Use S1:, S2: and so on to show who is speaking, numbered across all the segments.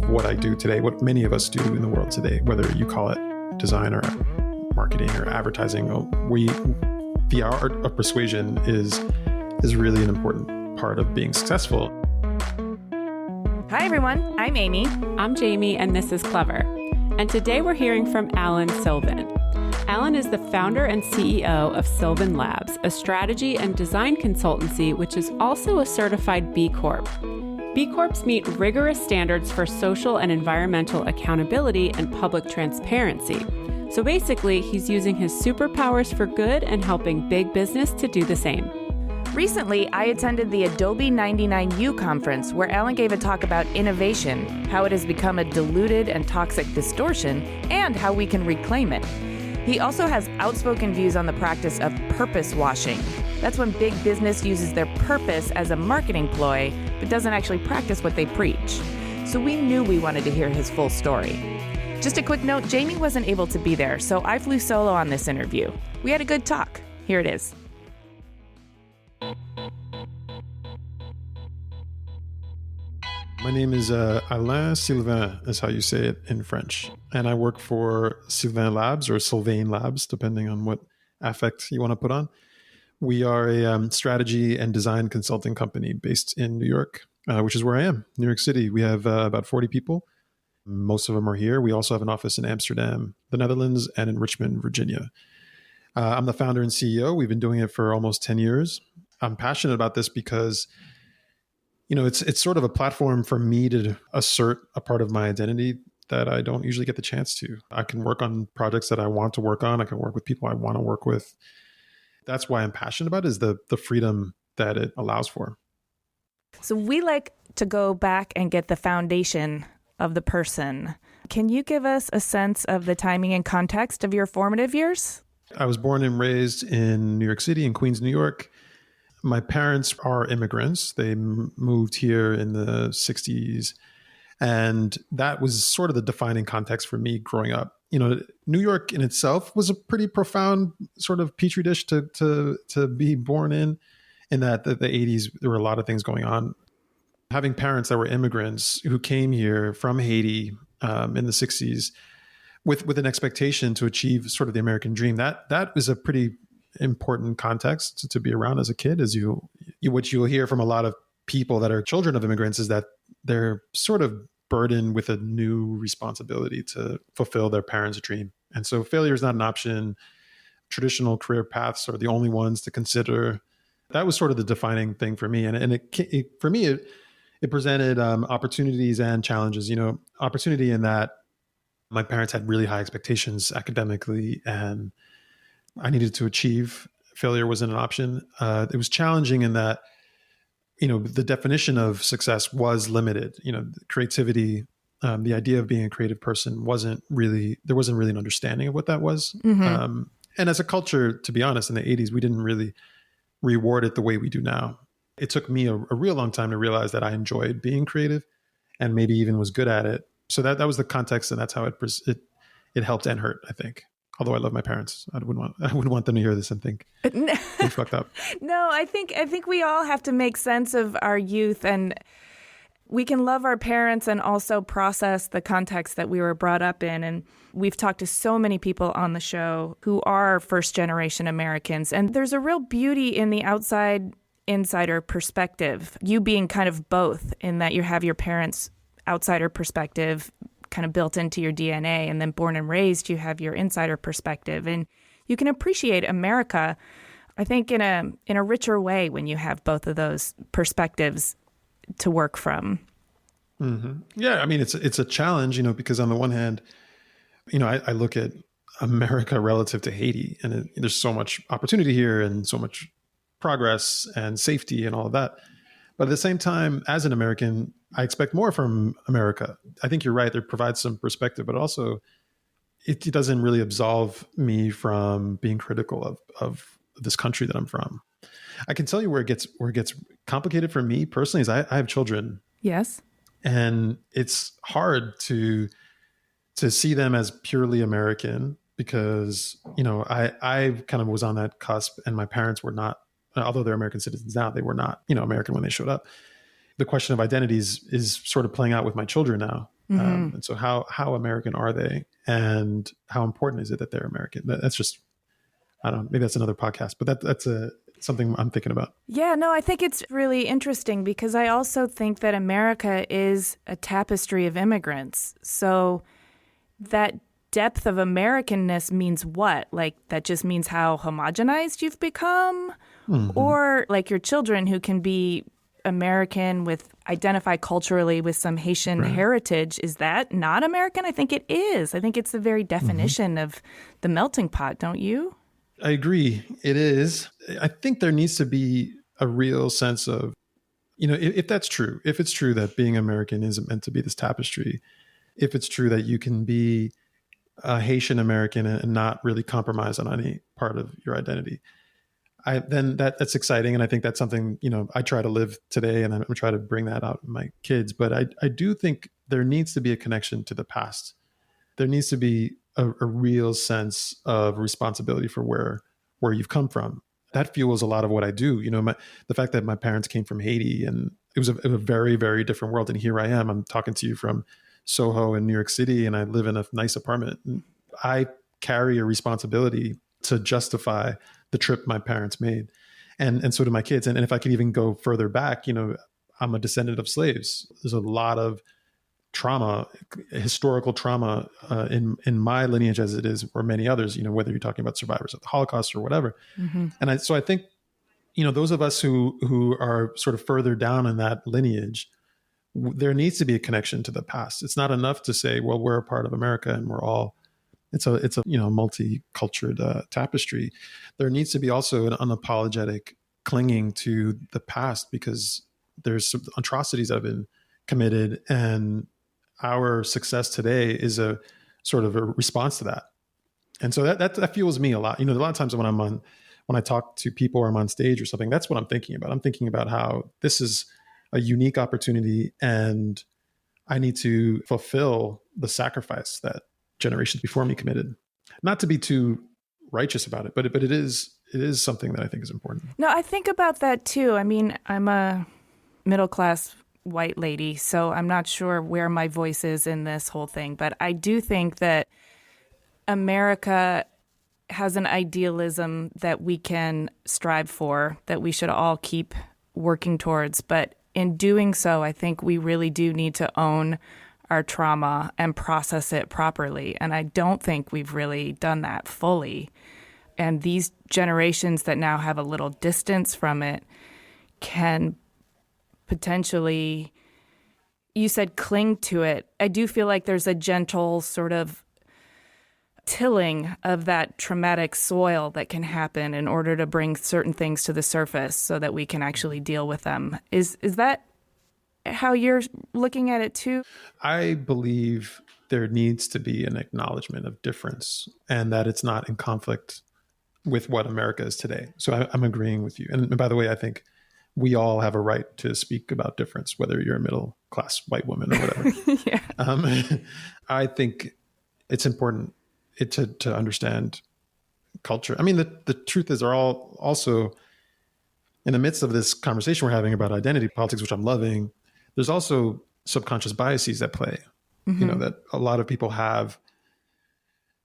S1: of what I do today, what many of us do in the world today, whether you call it design or marketing or advertising. The art of persuasion is really an important part of being successful.
S2: Hi, everyone. I'm Amy.
S3: I'm Jamie, and this is Clever. And today we're hearing from Alain Sylvain. Alain is the founder and CEO of Sylvain Labs, a strategy and design consultancy, which is also a certified B Corp. B Corps meet rigorous standards for social and environmental accountability and public transparency. So basically, he's using his superpowers for good and helping big business to do the same.
S2: Recently, I attended the Adobe 99U conference where Alain gave a talk about innovation, how it has become a diluted and toxic distortion, and how we can reclaim it. He also has outspoken views on the practice of purpose washing. That's when big business uses their purpose as a marketing ploy, but doesn't actually practice what they preach. So we knew we wanted to hear his full story. Just a quick note, Jamie wasn't able to be there, so I flew solo on this interview. We had a good talk. Here it is.
S1: My name is Alain Sylvain, is how you say it in French. And I work for Sylvain Labs or Sylvain Labs, depending on what affect you want to put on. We are a strategy and design consulting company based in New York, which is where I am, New York City. We have about 40 people. Most of them are here. We also have an office in Amsterdam, the Netherlands, and in Richmond, Virginia. I'm the founder and CEO. We've been doing it for almost 10 years. I'm passionate about this because it's sort of a platform for me to assert a part of my identity that I don't usually get the chance to. I can work on projects that I want to work on. I can work with people I want to work with. That's why I'm passionate about it, is the freedom that it allows for.
S2: So we like to go back and get the foundation of the person. Can you give us a sense of the timing and context of your formative years?
S1: I was born and raised in New York City, in Queens, New York. My parents are immigrants. They moved here in the 60s. And that was sort of the defining context for me growing up. New York in itself was a pretty profound sort of petri dish to be born in that the 80s, there were a lot of things going on. Having parents that were immigrants who came here from Haiti in the 60s with an expectation to achieve sort of the American dream, that was a pretty important context to be around as a kid. As what you'll hear from a lot of people that are children of immigrants is that they're sort of burdened with a new responsibility to fulfill their parents' dream. And so failure is not an option. Traditional career paths are the only ones to consider. That was sort of the defining thing for me. And for me, it presented opportunities and challenges. Opportunity in that my parents had really high expectations academically, and I needed to achieve. Failure wasn't an option. It was challenging in that, the definition of success was limited. Creativity, the idea of being a creative person there wasn't really an understanding of what that was. Mm-hmm. And as a culture, to be honest, in the 80s, we didn't really reward it the way we do now. It took me a real long time to realize that I enjoyed being creative and maybe even was good at it. So that was the context, and that's how it helped and hurt, I think. Although I love my parents, I wouldn't want them to hear this and think they fucked up.
S2: No, I think we all have to make sense of our youth, and we can love our parents and also process the context that we were brought up in. And we've talked to so many people on the show who are first-generation Americans, and there's a real beauty in the insider perspective. You being kind of both, in that you have your parents' outsider perspective kind of built into your DNA, and then born and raised, you have your insider perspective, and you can appreciate America, I think, in a richer way when you have both of those perspectives to work from.
S1: Mm-hmm. Yeah, I mean, it's a challenge, because on the one hand, I look at America relative to Haiti, and there's so much opportunity here and so much progress and safety and all of that. But at the same time, as an American, I expect more from America. I think you're right. It provides some perspective, but also it doesn't really absolve me from being critical of this country that I'm from. I can tell you where it gets complicated for me personally is I have children.
S2: Yes.
S1: And it's hard to see them as purely American because, I kind of was on that cusp, and my parents were not, although they're American citizens now, they were not, American when they showed up. The question of identities is sort of playing out with my children now. And so how American are they, and how important is it that they're American? That's just, I don't know, maybe that's another podcast, but that's something I'm thinking about.
S2: Yeah, no, I think it's really interesting because I also think that America is a tapestry of immigrants. So that depth of Americanness means what? Like, that just means how homogenized you've become? Or like your children who can be American identify culturally with some Haitian heritage. Is that not American? I think it is. I think it's the very definition of the melting pot, don't you?
S1: I agree. It is. I think there needs to be a real sense of, if that's true, if it's true that being American isn't meant to be this tapestry, if it's true that you can be a Haitian American and not really compromise on any part of your identity, then that's exciting. And I think that's something, I try to live today, and I'm trying to bring that out in my kids. But I do think there needs to be a connection to the past. There needs to be a real sense of responsibility for where you've come from. That fuels a lot of what I do. The fact that my parents came from Haiti, and it was a very, very different world. And here I am, I'm talking to you from Soho in New York City, and I live in a nice apartment. And I carry a responsibility to justify the trip my parents made. And so do my kids. And if I could even go further back, I'm a descendant of slaves. There's a lot of trauma, historical trauma in my lineage as it is, or many others, whether you're talking about survivors of the Holocaust or whatever. And so I think, those of us who are sort of further down in that lineage, there needs to be a connection to the past. It's not enough to say, well, we're a part of America and we're all, it's a multicultural tapestry. There needs to be also an unapologetic clinging to the past, because there's some atrocities that have been committed, and our success today is a sort of a response to that. And so that fuels me a lot. A lot of times when I talk to people or I'm on stage or something, that's what I'm thinking about. I'm thinking about how this is a unique opportunity, and I need to fulfill the sacrifice that generations before me committed. Not to be too righteous about it, but it is something that I think is important.
S2: No, I think about that too. I mean, I'm a middle-class white lady, so I'm not sure where my voice is in this whole thing, but I do think that America has an idealism that we can strive for, that we should all keep working towards. But in doing so, I think we really do need to own our trauma and process it properly. And I don't think we've really done that fully. And these generations that now have a little distance from it can potentially, you said cling to it. I do feel like there's a gentle sort of tilling of that traumatic soil that can happen in order to bring certain things to the surface so that we can actually deal with them. Is that how you're looking at it too?
S1: I believe there needs to be an acknowledgement of difference, and that it's not in conflict with what America is today. So I'm agreeing with you. And by the way, I think we all have a right to speak about difference, whether you're a middle class white woman or whatever.
S2: Yeah.
S1: I think it's important to understand culture. I mean, the truth is, are all also in the midst of this conversation we're having about identity politics, which I'm loving, there's also subconscious biases at play, that a lot of people have,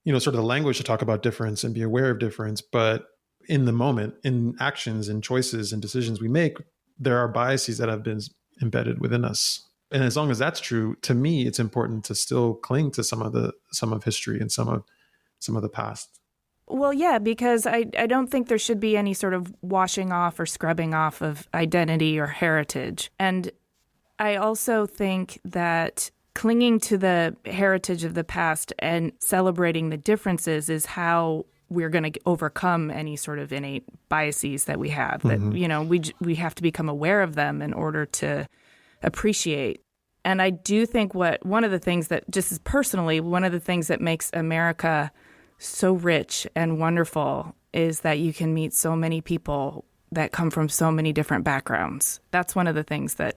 S1: sort of the language to talk about difference and be aware of difference. But in the moment, in actions and choices and decisions we make, there are biases that have been embedded within us. And as long as that's true, to me, it's important to still cling to some of history and some of the past.
S2: Well, yeah, because I don't think there should be any sort of washing off or scrubbing off of identity or heritage. And I also think that clinging to the heritage of the past and celebrating the differences is how we're going to overcome any sort of innate biases that we have. That, we have to become aware of them in order to appreciate. And I do think one of the things that, just as personally, one of the things that makes America so rich and wonderful is that you can meet so many people that come from so many different backgrounds. That's one of the things that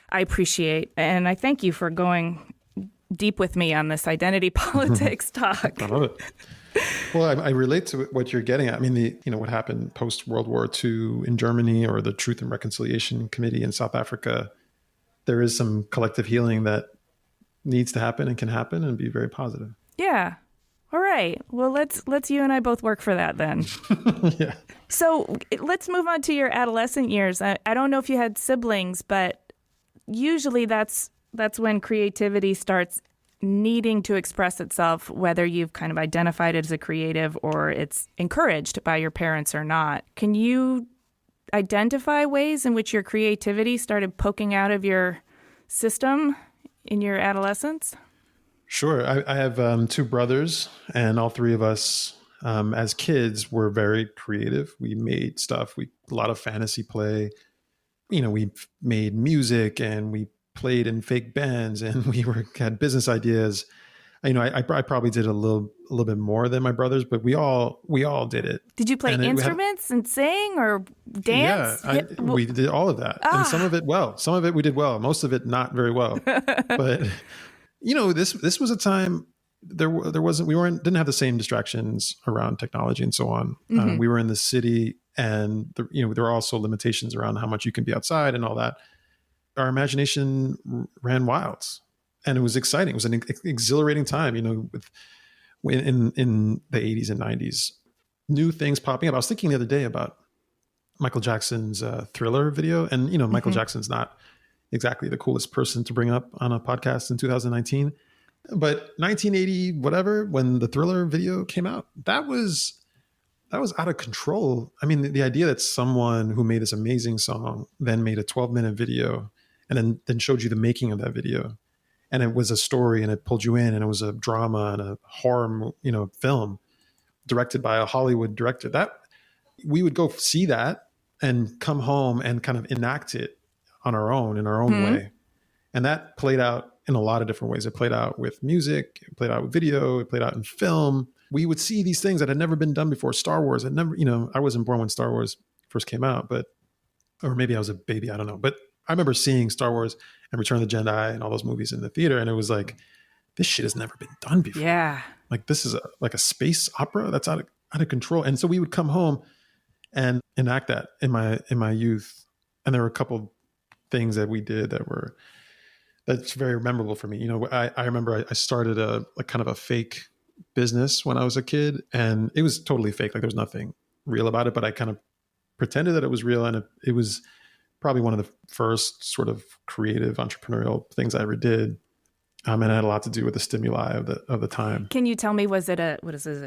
S2: I appreciate. And I thank you for going deep with me on this identity politics talk.
S1: I love it. Well, I relate to what you're getting at. I mean, what happened post World War II in Germany, or the Truth and Reconciliation Committee in South Africa, there is some collective healing that needs to happen and can happen and be very positive.
S2: Yeah. All right. Well, let's you and I both work for that then.
S1: Yeah.
S2: So let's move on to your adolescent years. I don't know if you had siblings, but usually that's when creativity starts needing to express itself, whether you've kind of identified it as a creative or it's encouraged by your parents or not. Can you identify ways in which your creativity started poking out of your system in your adolescence?
S1: Sure. I have two brothers, and all three of us, as kids, were very creative. We made stuff. A lot of fantasy play. We made music, and we played in fake bands, and had business ideas. I probably did a little bit more than my brothers, but we all did it.
S2: Did you play instruments and sing or dance?
S1: Yeah, we did all of that, and some of it well. Some of it we did well. Most of it not very well. But this was a time didn't have the same distractions around technology and so on.
S2: Mm-hmm.
S1: We were in the city, and there were also limitations around how much you can be outside and all that. Our imagination ran wild, and it was exciting. It was an exhilarating time, in the 80s and 90s. New things popping up. I was thinking the other day about Michael Jackson's Thriller video, and Michael Jackson's not exactly the coolest person to bring up on a podcast in 2019, but 1980 whatever, when the Thriller video came out, that was out of control. I mean, the idea that someone who made this amazing song then made a 12-minute video and then showed you the making of that video, and it was a story, and it pulled you in, and it was a drama and a horror, film directed by a Hollywood director, that we would go see that and come home and kind of enact it on our own, in our own way. And that played out in a lot of different ways. It played out with music, it played out with video, it played out in film. We would see these things that had never been done before. Star Wars had never, I wasn't born when Star Wars first came out, or maybe I was a baby, I don't know. But I remember seeing Star Wars and Return of the Jedi and all those movies in the theater, and it was like, this shit has never been done before.
S2: Yeah.
S1: Like, this is like a space opera that's out of control. And so we would come home and enact that in my youth. And there were a couple things that we did that's very memorable for me. I remember I started a kind of a fake business when I was a kid, and it was totally fake. Like, there was nothing real about it, but I kind of pretended that it was real. And it was probably one of the first sort of creative entrepreneurial things I ever did. And it had a lot to do with the stimuli of the time.
S2: Can you tell me, was it a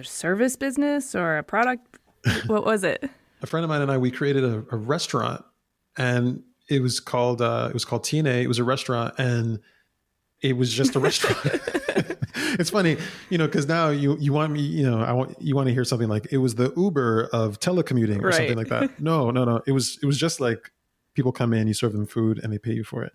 S2: service business or a product? What was it?
S1: A friend of mine and I, we created a restaurant, and it was called TNA. It was a restaurant, and it was just a restaurant. It's funny, because now you want me, you want to hear something like it was the Uber of telecommuting or something like that. No. It was just like people come in, you serve them food, and they pay you for it.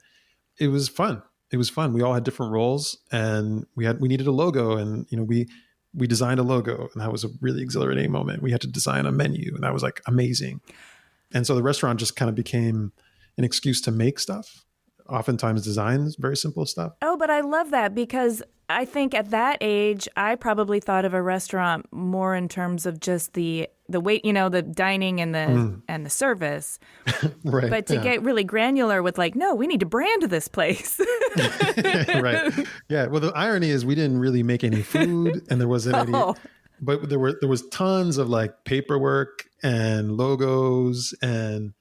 S1: It was fun. We all had different roles, and we needed a logo, and we designed a logo, and that was a really exhilarating moment. We had to design a menu, and that was like amazing. And so the restaurant just kind of became an excuse to make stuff, oftentimes design very simple stuff.
S2: Oh, but I love that, because I think at that age, I probably thought of a restaurant more in terms of just the wait, the dining and the service.
S1: Right.
S2: But to get really granular with no, we need to brand this place.
S1: Right. Yeah. Well, the irony is we didn't really make any food, and there wasn't any, but there was tons of paperwork and logos and,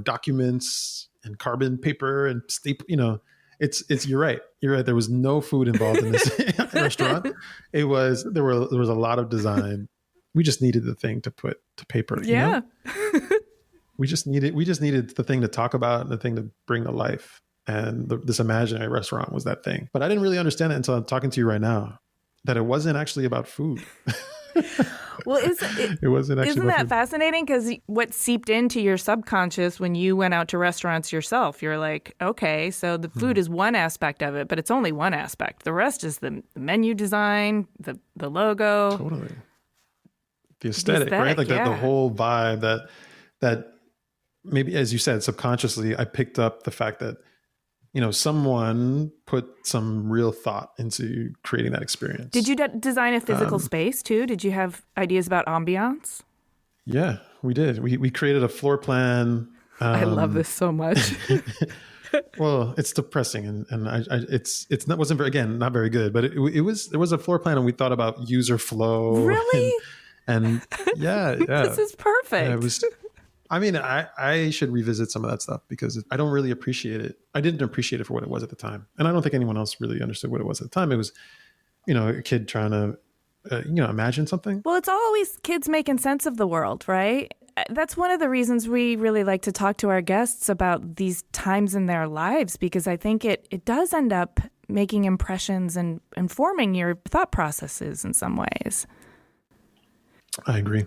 S1: documents and carbon paper and staple, it's you're right. There was no food involved in this restaurant. There was a lot of design. We just needed the thing to put to paper.
S2: Yeah.
S1: We just needed the thing to talk about and the thing to bring to life. And this imaginary restaurant was that thing. But I didn't really understand it until I'm talking to you right now, that it wasn't actually about food.
S2: Well,
S1: it wasn't actually.
S2: Isn't that fascinating? Because what seeped into your subconscious when you went out to restaurants yourself, you're like, okay, so the food is one aspect of it, but it's only one aspect. The rest is the menu design, the logo.
S1: Totally. The aesthetic, right? The whole vibe that maybe, as you said, subconsciously, I picked up the fact that, someone put some real thought into creating that experience.
S2: Did you design a physical space too? Did you have ideas about ambiance?
S1: Yeah, we did. We created a floor plan.
S2: I love this so much.
S1: Well, it's depressing, and it's not wasn't very, again, not very good, but there was a floor plan, and we thought about user flow
S2: Really?
S1: and yeah,
S2: This
S1: yeah.
S2: is
S1: And it
S2: perfect.
S1: was, I mean, I should revisit some of that stuff because I don't really appreciate it. I didn't appreciate it for what it was at the time, and I don't think anyone else really understood what it was at the time. It was, a kid trying to, imagine something.
S2: Well, it's always kids making sense of the world, right? That's one of the reasons we really like to talk to our guests about these times in their lives, because I think it does end up making impressions and informing your thought processes in some ways.
S1: I agree.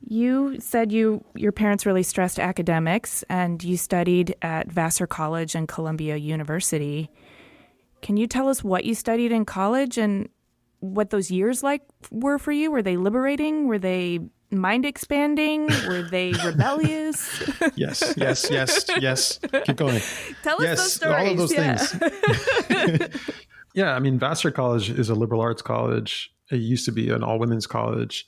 S2: You said your parents really stressed academics, and you studied at Vassar College and Columbia University. Can you tell us what you studied in college and what those years were for you? Were they liberating? Were they mind expanding? Were they rebellious?
S1: Yes. Keep going.
S2: Tell us those stories.
S1: All of those things. Yeah, I mean, Vassar College is a liberal arts college. It used to be an all women's college,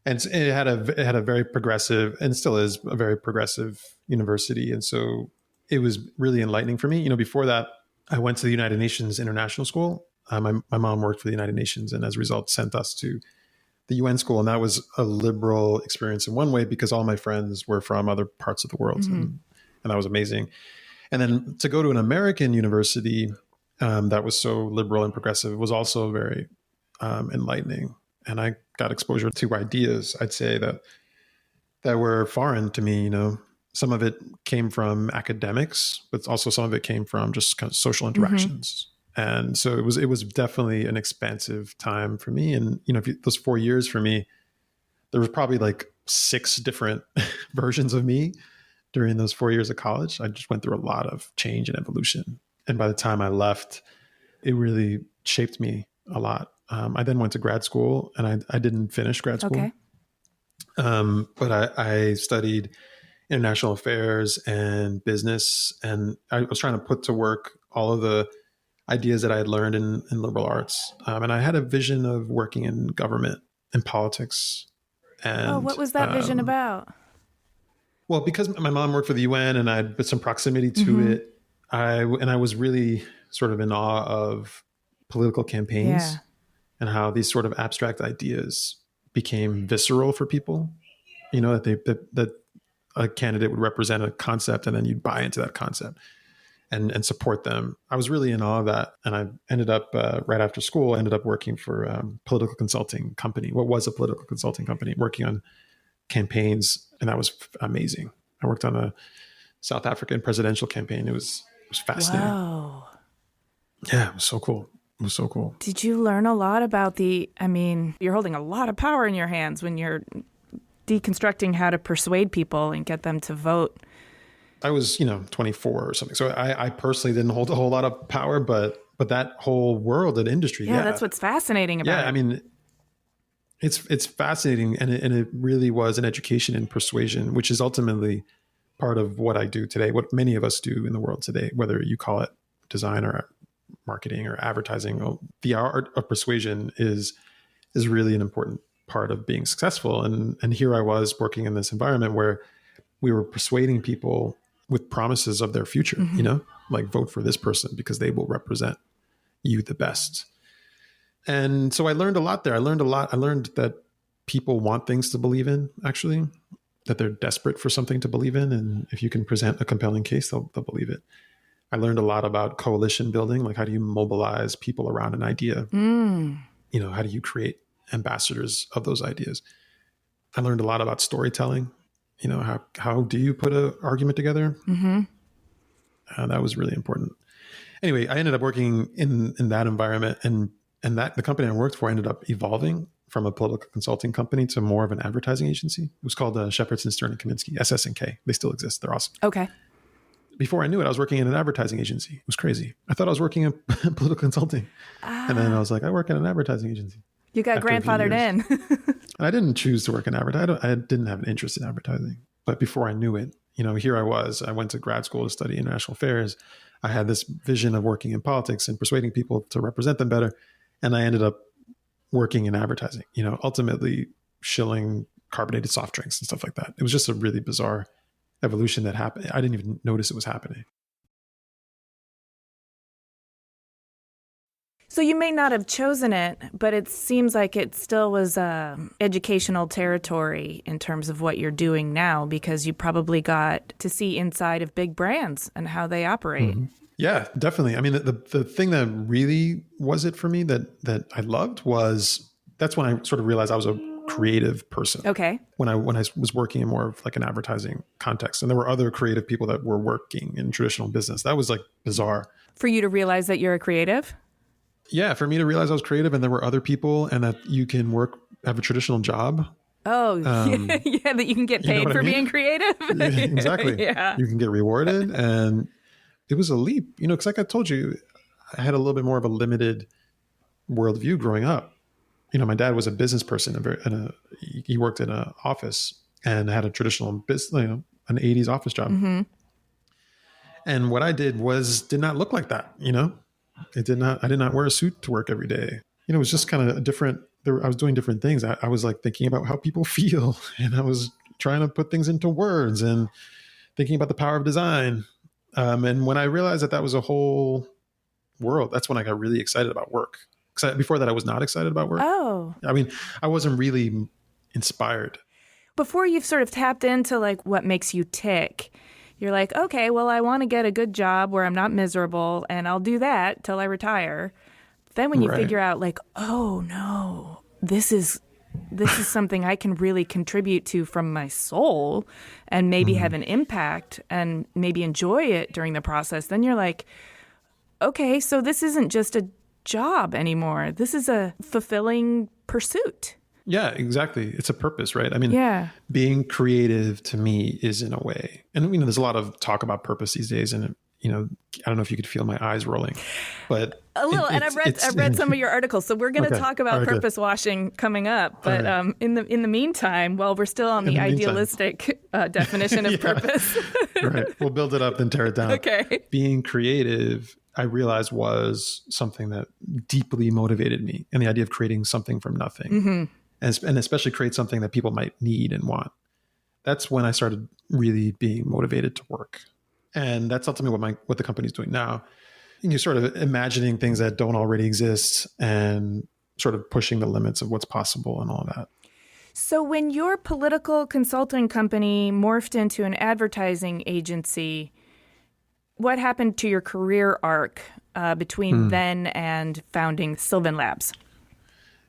S1: and it had a very progressive, and still is a very progressive university. And so it was really enlightening for me. Before that, I went to the United Nations International School. My mom worked for the United Nations, and as a result, sent us to the UN school. And that was a liberal experience in one way because all my friends were from other parts of the world. Mm-hmm. And that was amazing. And then to go to an American university that was so liberal and progressive was also very enlightening. And I got exposure to ideas, I'd say, that were foreign to me. Some of it came from academics, but also some of it came from just kind of social interactions. Mm-hmm. And so it was definitely an expansive time for me. And, those 4 years for me, there was probably like 6 different versions of me during those 4 years of college. I just went through a lot of change and evolution. And by the time I left, it really shaped me a lot. I then went to grad school, and I didn't finish grad school.
S2: Okay.
S1: But I studied international affairs and business, and I was trying to put to work all of the ideas that I had learned in liberal arts. And I had a vision of working in government and politics. And
S2: what was that vision about?
S1: Well, because my mom worked for the UN and I had some proximity to it, I was really sort of in awe of political campaigns and how these sort of abstract ideas became visceral for people. That a candidate would represent a concept, and then you'd buy into that concept and support them. I was really in awe of that. And I ended up, right after school, working for a political consulting company. What was a political consulting company, working on campaigns. And that was amazing. I worked on a South African presidential campaign. It was fascinating.
S2: Wow.
S1: Yeah, it was so cool. It was so cool.
S2: Did you learn a lot about you're holding a lot of power in your hands when you're deconstructing how to persuade people and get them to vote.
S1: I was, 24 or something. So I personally didn't hold a whole lot of power, but that whole world and industry.
S2: Yeah, that's what's fascinating about it.
S1: Yeah, I mean, it's fascinating. And it really was an education in persuasion, which is ultimately part of what I do today, what many of us do in the world today, whether you call it design or marketing or advertising. Well, the art of persuasion is really an important part of being successful. And here I was working in this environment where we were persuading people with promises of their future, like vote for this person because they will represent you the best. And so I learned a lot there. I learned that people want things to believe in, actually, that they're desperate for something to believe in. And if you can present a compelling case, they'll believe it. I learned a lot about coalition building, like how do you mobilize people around an idea? How do you create ambassadors of those ideas? I learned a lot about storytelling. How do you put an argument together? That was really important. Anyway, I ended up working in that environment, and that the company I worked for ended up evolving from a political consulting company to more of an advertising agency. It was called Shepherdson, Stern and Kaminsky, SS&K. They still exist. They're awesome.
S2: Okay.
S1: Before I knew it, I was working in an advertising agency. It was crazy. I thought I was working in political consulting. And then I was like, I work in an advertising agency.
S2: You got grandfathered in.
S1: I didn't choose to work in advertising. I didn't have an interest in advertising. But before I knew it, here I was. I went to grad school to study international affairs. I had this vision of working in politics and persuading people to represent them better. And I ended up working in advertising, ultimately shilling carbonated soft drinks and stuff like that. It was just a really bizarre evolution that happened. I didn't even notice it was happening.
S2: So you may not have chosen it, but it seems like it still was educational territory in terms of what you're doing now, because you probably got to see inside of big brands and how they operate.
S1: Mm-hmm. Yeah, definitely. I mean, the thing that really was it for me that I loved was that's when I sort of realized I was a creative person.
S2: Okay.
S1: When I was working in more of like an advertising context, and there were other creative people that were working in traditional business. That was like bizarre.
S2: For you to realize that you're a creative?
S1: Yeah, for me to realize I was creative and there were other people and that you can have a traditional job.
S2: Oh, yeah, that you can get paid for being creative.
S1: Yeah, exactly.
S2: Yeah.
S1: You can get rewarded. And it was a leap, because like I told you, I had a little bit more of a limited worldview growing up. My dad was a business person. He worked in an office and had a traditional business, an 80s office job.
S2: Mm-hmm.
S1: And what I did did not look like that. It did not. I did not wear a suit to work every day. It was just kind of different. I was doing different things. I was like thinking about how people feel, and I was trying to put things into words and thinking about the power of design. And when I realized that was a whole world, that's when I got really excited about work. Because before that, I was not excited about work.
S2: Oh.
S1: I mean, I wasn't really inspired.
S2: Before you've sort of tapped into like what makes you tick, you're like, okay, well, I want to get a good job where I'm not miserable, and I'll do that till I retire. Then when you figure out like, oh no, this is something I can really contribute to from my soul and maybe have an impact and maybe enjoy it during the process, then you're like, okay, so this isn't just a job anymore. This is a fulfilling pursuit.
S1: Yeah, exactly. It's a purpose, right? I mean, being creative to me is in a way, and there's a lot of talk about purpose these days, and I don't know if you could feel my eyes rolling, but
S2: a little. And I've read some of your articles, so we're going to talk about purpose washing coming up. But in the meantime, while we're still on the idealistic definition of purpose,
S1: right? We'll build it up and tear it down.
S2: Okay.
S1: Being creative, I realized, was something that deeply motivated me, and the idea of creating something from nothing.
S2: Mm-hmm.
S1: And especially create something that people might need and want. That's when I started really being motivated to work. And that's ultimately what the company's doing now. You're sort of imagining things that don't already exist and sort of pushing the limits of what's possible and all that.
S2: So when your political consulting company morphed into an advertising agency, what happened to your career arc between then and founding Sylvain Labs?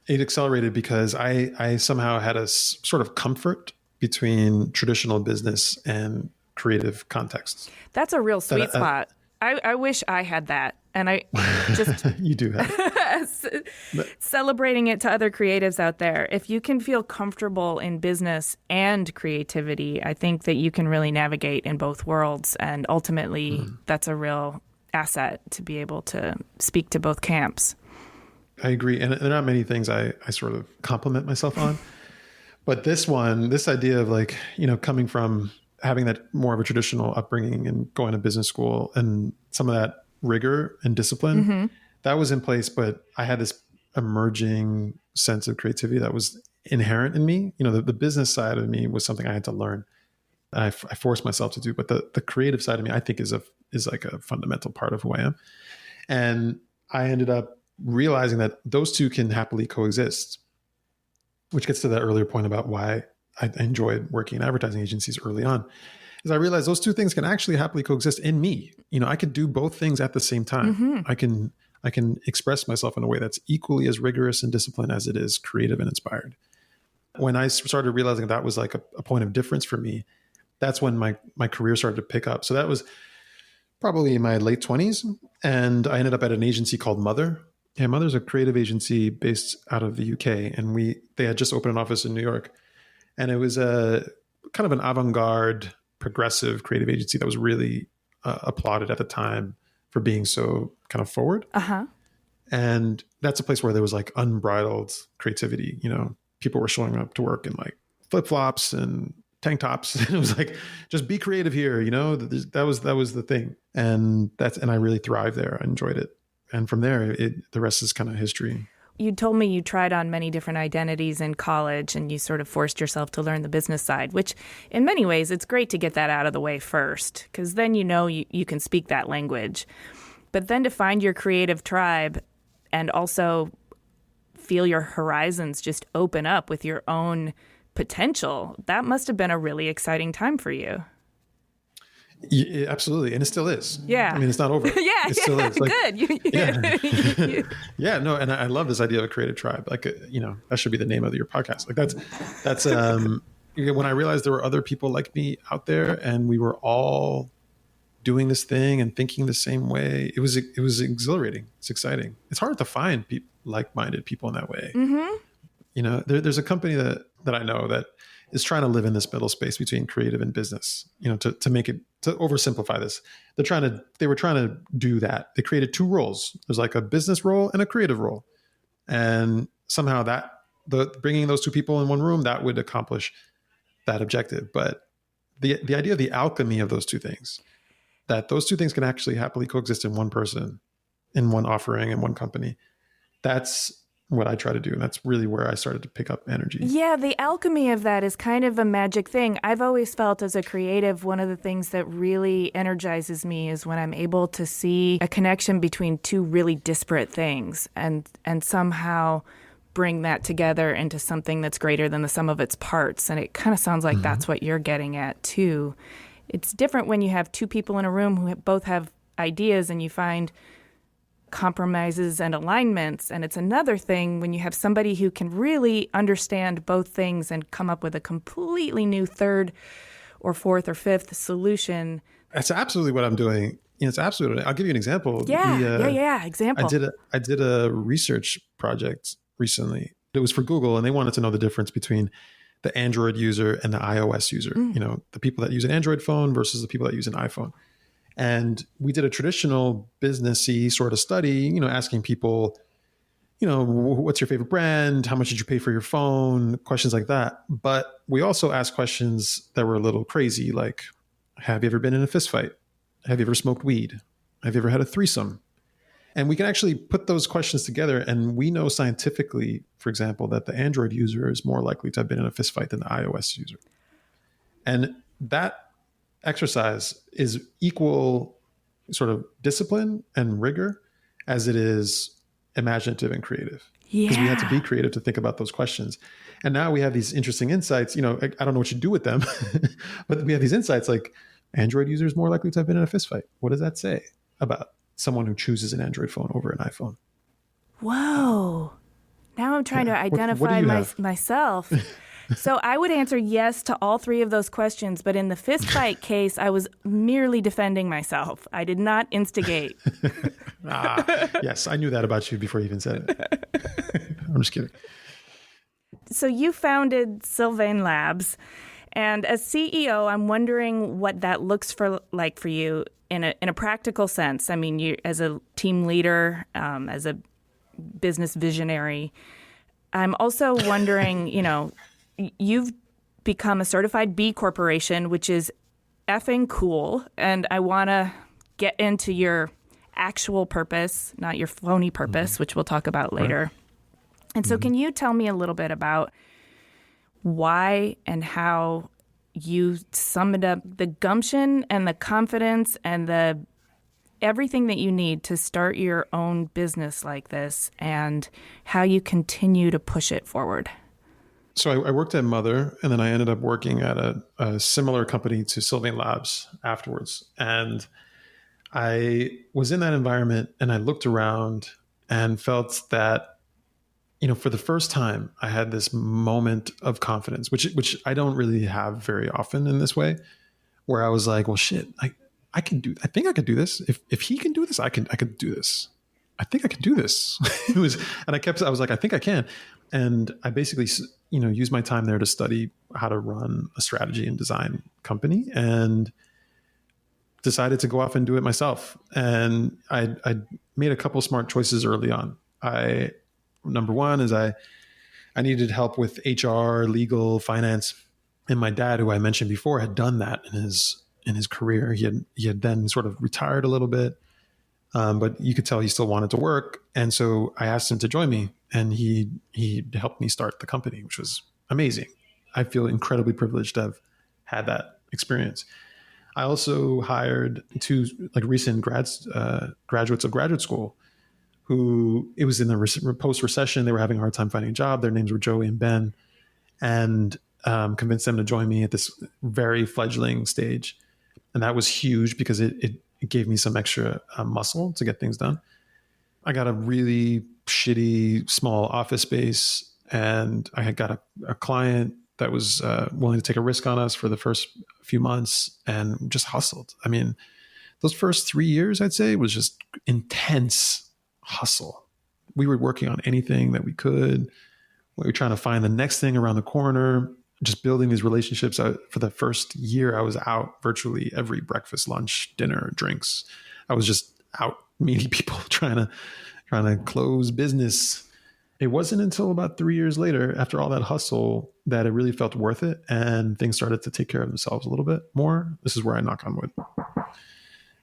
S1: It accelerated because I somehow had a sort of comfort between traditional business and creative contexts.
S2: That's a real sweet spot. I wish I had that. And I just...
S1: You do have it.
S2: Celebrating it to other creatives out there. If you can feel comfortable in business and creativity, I think that you can really navigate in both worlds. And ultimately, that's a real asset to be able to speak to both camps.
S1: I agree. And there are not many things I sort of compliment myself on. But this idea of like, coming from having that more of a traditional upbringing and going to business school and some of that rigor and discipline, that was in place. But I had this emerging sense of creativity that was inherent in me. The business side of me was something I had to learn. And I forced myself to do. But the creative side of me, I think, is like a fundamental part of who I am. And I ended up realizing that those two can happily coexist, which gets to that earlier point about why I enjoyed working in advertising agencies early on, is I realized those two things can actually happily coexist in me. I could do both things at the same time. I can express myself in a way that's equally as rigorous and disciplined as it is creative and inspired. When I started realizing that was like a point of difference for me, that's when my career started to pick up. So that was probably in my late 20s. And I ended up at an agency called Mother. Yeah, Mother's a creative agency based out of the UK, and they had just opened an office in New York, and it was a kind of an avant-garde, progressive creative agency that was really applauded at the time for being so kind of forward. And that's a place where there was like unbridled creativity. People were showing up to work in like flip-flops and tank tops, and it was like, just be creative here. That was the thing, and I really thrived there. I enjoyed it. And from there, the rest is kind of history.
S2: You told me you tried on many different identities in college and you sort of forced yourself to learn the business side, which in many ways, it's great to get that out of the way first, because then you can speak that language. But then to find your creative tribe, and also feel your horizons just open up with your own potential. That must have been a really exciting time for you.
S1: Yeah, absolutely. And it still is.
S2: Yeah.
S1: I mean, it's not over.
S2: Yeah.
S1: It still is. Like,
S2: good.
S1: Yeah. Yeah. No. And I love this idea of a creative tribe. Like, that should be the name of your podcast. Like that's when I realized there were other people like me out there and we were all doing this thing and thinking the same way. It was exhilarating. It's exciting. It's hard to find like-minded people in that way. Mm-hmm. There's a company that I know that is trying to live in this middle space between creative and business, to make it, to oversimplify this. They were trying to do that. They created two roles. There's like a business role and a creative role. And somehow bringing those two people in one room, that would accomplish that objective. But the idea of the alchemy of those two things, that those two things can actually happily coexist in one person, in one offering, in one company. That's what I try to do. And that's really where I started to pick up energy.
S2: Yeah, the alchemy of that is kind of a magic thing. I've always felt as a creative, one of the things that really energizes me is when I'm able to see a connection between two really disparate things and somehow bring that together into something that's greater than the sum of its parts. And it kind of sounds like that's what you're getting at too. It's different when you have two people in a room who both have ideas and you find compromises and alignments. And it's another thing when you have somebody who can really understand both things and come up with a completely new third or fourth or fifth solution.
S1: That's absolutely what I'm doing. It's absolutely. I'll give you an example.
S2: Yeah. Example.
S1: I did a research project recently. It was for Google, and they wanted to know the difference between the Android user and the iOS user. The people that use an Android phone versus the people that use an iPhone. And we did a traditional businessy sort of study, asking people, what's your favorite brand? How much did you pay for your phone? Questions like that. But we also asked questions that were a little crazy, like, have you ever been in a fist fight? Have you ever smoked weed? Have you ever had a threesome? And we can actually put those questions together. And we know scientifically, for example, that the Android user is more likely to have been in a fist fight than the iOS user. And that exercise is equal sort of discipline and rigor as it is imaginative and creative. Because we had to be creative to think about those questions. And now we have these interesting insights. I don't know what you do with them, but we have these insights like Android users more likely to have been in a fist fight. What does that say about someone who chooses an Android phone over an iPhone?
S2: Whoa. Now I'm trying to identify myself. So I would answer yes to all three of those questions, but in the fist fight case, I was merely defending myself. I did not instigate.
S1: Yes, I knew that about you before you even said it. I'm just kidding.
S2: So you founded Sylvain Labs, and as CEO, I'm wondering what that looks like for you in a practical sense. I mean, you as a team leader, as a business visionary. I'm also wondering, you've become a certified B Corporation, which is effing cool. And I want to get into your actual purpose, not your phony purpose, which we'll talk about later. Right. And so can you tell me a little bit about why and how you summoned up the gumption and the confidence and the everything that you need to start your own business like this and how you continue to push it forward?
S1: So I worked at Mother, and then I ended up working at a similar company to Sylvain Labs afterwards. And I was in that environment, and I looked around and felt that, for the first time, I had this moment of confidence, which I don't really have very often in this way, where I was like, well, shit, I think I could do this. If he can do this, I could do this. I think I can do this. I was like, I think I can. And I basically, used my time there to study how to run a strategy and design company, and decided to go off and do it myself. And I made a couple smart choices early on. Number one is I needed help with HR, legal, finance. And my dad, who I mentioned before, had done that in his career. He had then sort of retired a little bit, but you could tell he still wanted to work. And so I asked him to join me, and he helped me start the company, which was amazing. I feel incredibly privileged to have had that experience. I also hired two recent graduates of graduate school who, it was in the post-recession. They were having a hard time finding a job. Their names were Joey and Ben, and convinced them to join me at this very fledgling stage. And that was huge because it gave me some extra muscle to get things done. I got a really shitty small office space, and I had got a client that was willing to take a risk on us for the first few months, and just hustled. I mean, those first 3 years, I'd say, was just intense hustle. We were working on anything that we could. We were trying to find the next thing around the corner, just building these relationships. For the first year, I was out virtually every breakfast, lunch, dinner, drinks. I was just out meeting people, trying to close business. It wasn't until about 3 years later, after all that hustle, that it really felt worth it, and things started to take care of themselves a little bit more. This is where I knock on wood.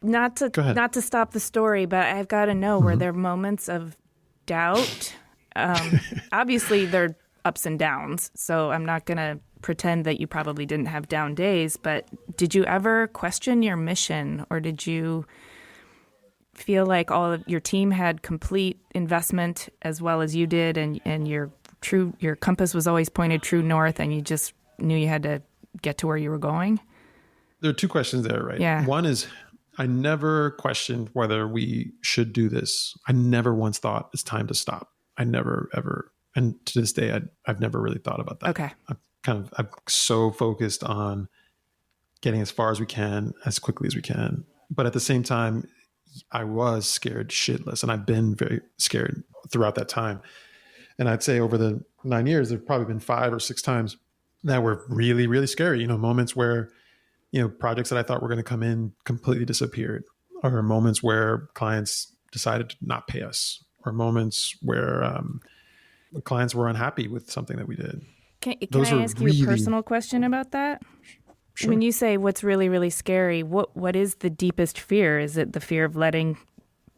S2: Not to stop the story, but I've got to know, were there moments of doubt? Obviously, there are ups and downs, so I'm not going to pretend that you probably didn't have down days, but did you ever question your mission, or did you feel like all of your team had complete investment as well as you did, and your compass was always pointed true north, and you just knew you had to get to where you were going?
S1: There are two questions there, right?
S2: Yeah.
S1: One is, I never questioned whether we should do this. I never once thought it's time to stop. I never, ever. And to this day, I've never really thought about that.
S2: Okay.
S1: I'm so focused on getting as far as we can, as quickly as we can. But at the same time, I was scared shitless, and I've been very scared throughout that time. And I'd say over the 9 years, there've probably been 5 or 6 times that were really, really scary. Moments where, projects that I thought were going to come in completely disappeared, or moments where clients decided to not pay us, or moments where clients were unhappy with something that we did.
S2: Can I ask you a personal question about that? Sure. When you say what's really, really scary, what is the deepest fear? Is it the fear of letting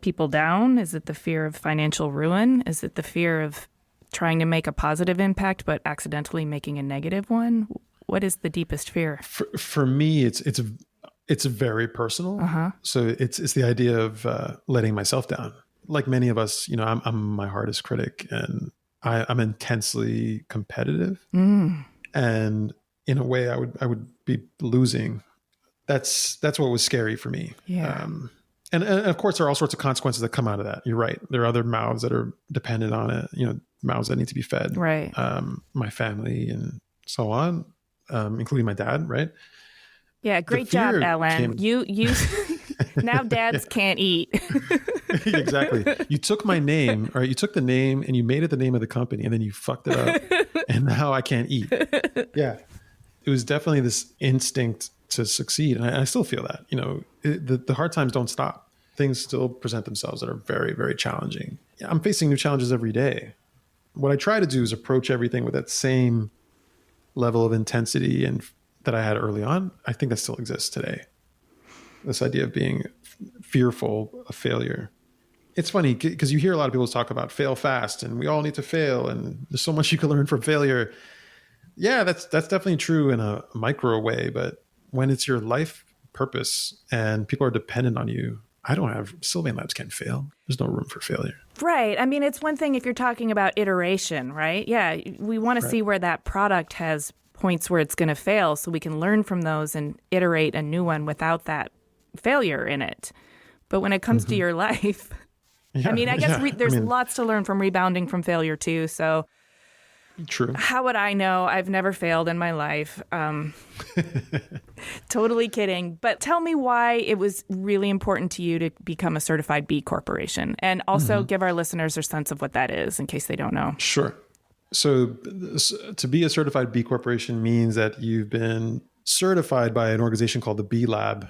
S2: people down? Is it the fear of financial ruin? Is it the fear of trying to make a positive impact but accidentally making a negative one? What is the deepest fear?
S1: For me, it's very personal.
S2: Uh-huh.
S1: So it's the idea of letting myself down. Like many of us, I'm my hardest critic, and I'm intensely competitive. And in a way, I would be losing. That's what was scary for me.
S2: Yeah.
S1: And of course, there are all sorts of consequences that come out of that. You're right. There are other mouths that are dependent on it. Mouths that need to be fed.
S2: Right.
S1: My family and so on. Including my dad, right?
S2: Yeah, great job, Alain. You now dads can't eat.
S1: Exactly. You took my name, or you took the name and you made it the name of the company, and then you fucked it up, and now I can't eat. Yeah. It was definitely this instinct to succeed, and I still feel that. The hard times don't stop. Things still present themselves that are very, very challenging. I'm facing new challenges every day. What I try to do is approach everything with that same level of intensity and that I had early on. I think that still exists today. This idea of being fearful of failure. It's funny because you hear a lot of people talk about fail fast, and we all need to fail, and there's so much you can learn from failure. Yeah, that's definitely true in a micro way, but when it's your life purpose and people are dependent on you, Sylvain Labs can't fail. There's no room for failure.
S2: Right. I mean, it's one thing if you're talking about iteration, right? Yeah, we want to see where that product has points where it's going to fail so we can learn from those and iterate a new one without that failure in it. But when it comes to your life, I guess there's lots to learn from rebounding from failure too. So
S1: true.
S2: How would I know? I've never failed in my life. Totally kidding. But tell me why it was really important to you to become a certified B Corporation, and also give our listeners a sense of what that is in case they don't know.
S1: Sure. So to be a certified B Corporation means that you've been certified by an organization called the B Lab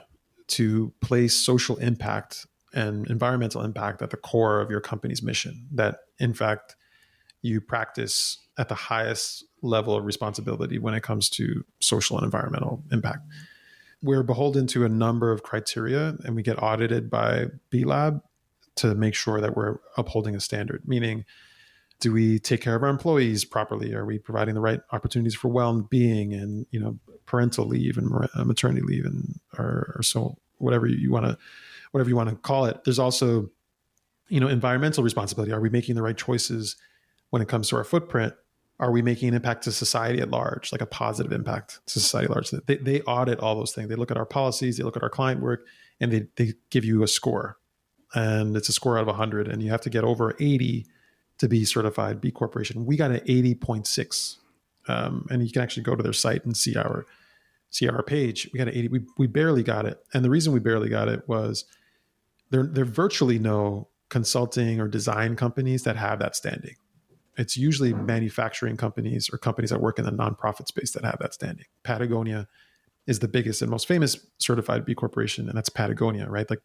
S1: to place social impact and environmental impact at the core of your company's mission. That, in fact, you practice at the highest level of responsibility when it comes to social and environmental impact. We're beholden to a number of criteria, and we get audited by B Lab to make sure that we're upholding a standard, meaning, do we take care of our employees properly? Are we providing the right opportunities for well-being and, parental leave and maternity leave and or so whatever you want to call it. There's also Environmental responsibility. Are we making the right choices when it comes to our footprint? Are we making an impact to society at large, like a positive impact to society at large? They audit all those things. They look at our policies, they look at our client work, and they give you a score. And it's a score out of 100, and you have to get over 80 to be certified B Corporation. We got an 80.6, and you can actually go to their site and see our page. We got an 80. We barely got it, and the reason we barely got it was there virtually no consulting or design companies that have that standing. It's usually manufacturing companies or companies that work in the nonprofit space that have that standing. Patagonia is the biggest and most famous certified B Corporation, and that's Patagonia, right? Like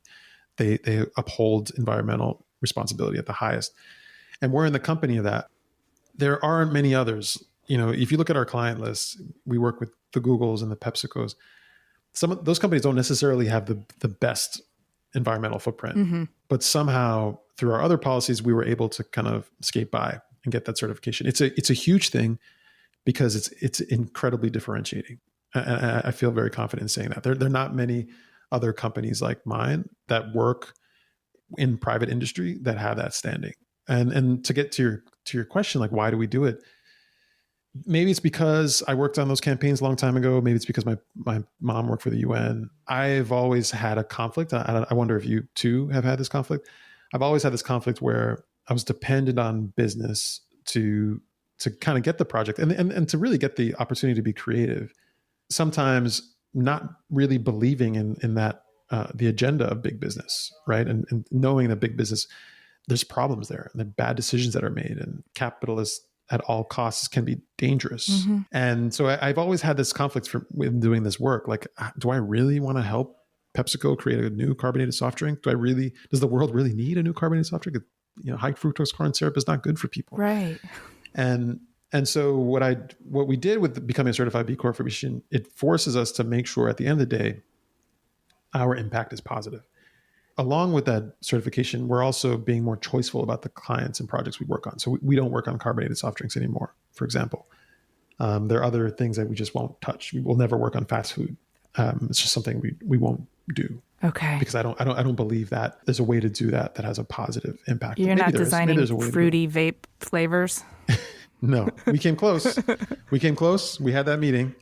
S1: they uphold environmental responsibility at the highest. And we're in the company of that. There aren't many others. If you look at our client list, we work with the Googles and the PepsiCos. Some of those companies don't necessarily have the best environmental footprint, but somehow through our other policies, we were able to kind of skate by and get that certification. It's a huge thing because it's incredibly differentiating. I feel very confident in saying that. There are not many other companies like mine that work in private industry that have that standing. And to get to your question, like why do we do it? Maybe it's because I worked on those campaigns a long time ago. Maybe it's because my mom worked for the UN. I've always had a conflict. I wonder if you too have had this conflict. I've always had this conflict where I was dependent on business to kind of get the project and to really get the opportunity to be creative. Sometimes not really believing in that the agenda of big business, right? And knowing that big business, there's problems there and there are bad decisions that are made, and capitalists at all costs can be dangerous. And so I've always had this conflict with doing this work. Like, do I really want to help PepsiCo create a new carbonated soft drink? Does the world really need a new carbonated soft drink? High fructose corn syrup is not good for people.
S2: Right.
S1: And so what we did with becoming a certified B Corporation, it forces us to make sure at the end of the day, our impact is positive. Along with that certification, we're also being more choiceful about the clients and projects we work on. So we don't work on carbonated soft drinks anymore, for example. There are other things that we just won't touch. We will never work on fast food. It's just something we won't do.
S2: Okay.
S1: Because I don't believe that there's a way to do that has a positive impact.
S2: You're not designing fruity vape flavors?
S1: No, we came close. We had that meeting,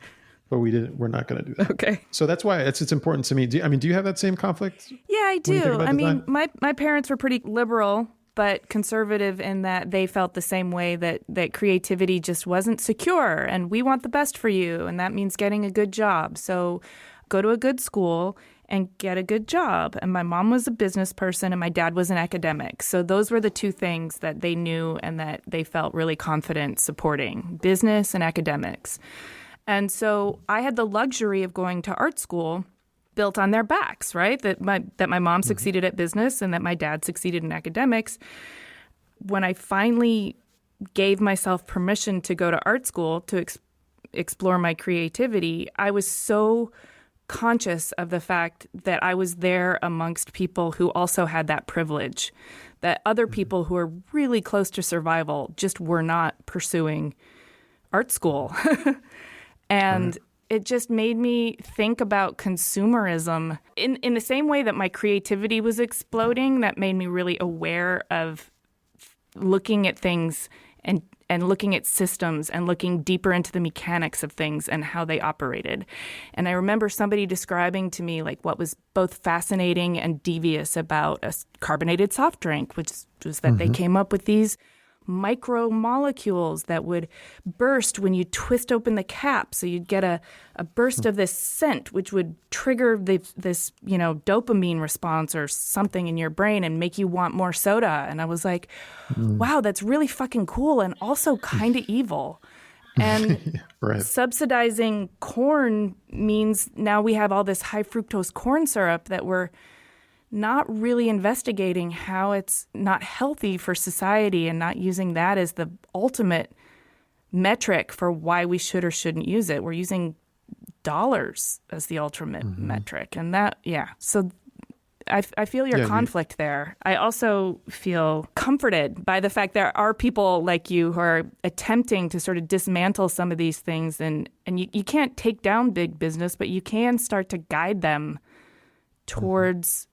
S1: but we're not going to do that.
S2: Okay.
S1: So that's why it's important to me. Do you have that same conflict?
S2: Yeah, I do. I mean, my parents were pretty liberal, but conservative in that they felt the same way that creativity just wasn't secure, and we want the best for you, and that means getting a good job. So go to a good school and get a good job. And my mom was a business person and my dad was an academic. So those were the two things that they knew and that they felt really confident supporting: business and academics. And so I had the luxury of going to art school built on their backs, right? That my mom succeeded at business and that my dad succeeded in academics. When I finally gave myself permission to go to art school to explore my creativity, I was so conscious of the fact that I was there amongst people who also had that privilege, that other people who are really close to survival just were not pursuing art school. And it just made me think about consumerism in the same way that my creativity was exploding. That made me really aware of looking at things and looking at systems and looking deeper into the mechanics of things and how they operated. And I remember somebody describing to me like what was both fascinating and devious about a carbonated soft drink, which was that they came up with these micromolecules that would burst when you twist open the cap. So you'd get a burst of this scent, which would trigger this dopamine response or something in your brain and make you want more soda. And I was like, wow, that's really fucking cool and also kind of evil. And subsidizing corn means now we have all this high fructose corn syrup that we're not really investigating how it's not healthy for society and not using that as the ultimate metric for why we should or shouldn't use it. We're using dollars as the ultimate metric. And that, so I feel your conflict there. I also feel comforted by the fact there are people like you who are attempting to sort of dismantle some of these things. And you can't take down big business, but you can start to guide them towards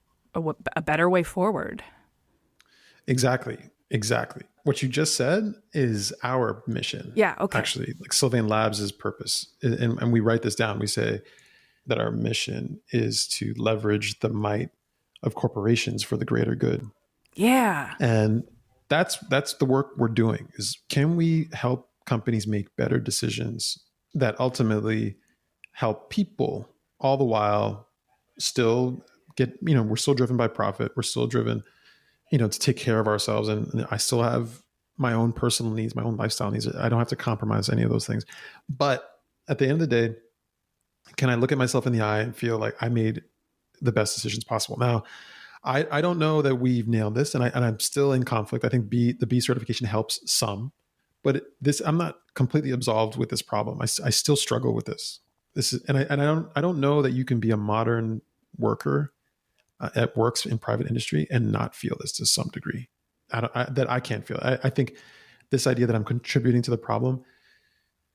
S2: a better way forward.
S1: Exactly. Exactly. What you just said is our mission.
S2: Yeah. Okay.
S1: Actually, like Sylvain Labs' purpose. And we write this down. We say that our mission is to leverage the might of corporations for the greater good.
S2: Yeah.
S1: And that's the work we're doing is, can we help companies make better decisions that ultimately help people, all the while still we're still driven by profit. We're still driven, to take care of ourselves. And I still have my own personal needs, my own lifestyle needs. I don't have to compromise any of those things. But at the end of the day, can I look at myself in the eye and feel like I made the best decisions possible? Now, I don't know that we've nailed this, and I'm still in conflict. I think the B certification helps some, but I'm not completely absolved with this problem. I still struggle with this. I don't know that you can be a modern worker that works in private industry and not feel this to some degree. I can't feel it. I think this idea that I'm contributing to the problem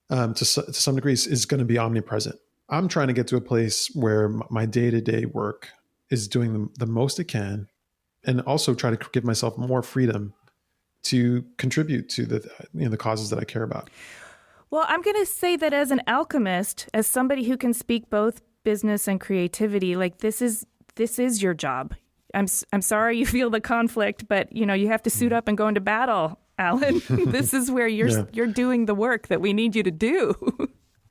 S1: to some degree is going to be omnipresent. I'm trying to get to a place where my day-to-day work is doing the most it can, and also try to give myself more freedom to contribute to the causes that I care about.
S2: Well, I'm going to say that as an alchemist, as somebody who can speak both business and creativity, like this is your job. I'm sorry you feel the conflict, but you have to suit up and go into battle, Alan. This is where you're doing the work that we need you to do.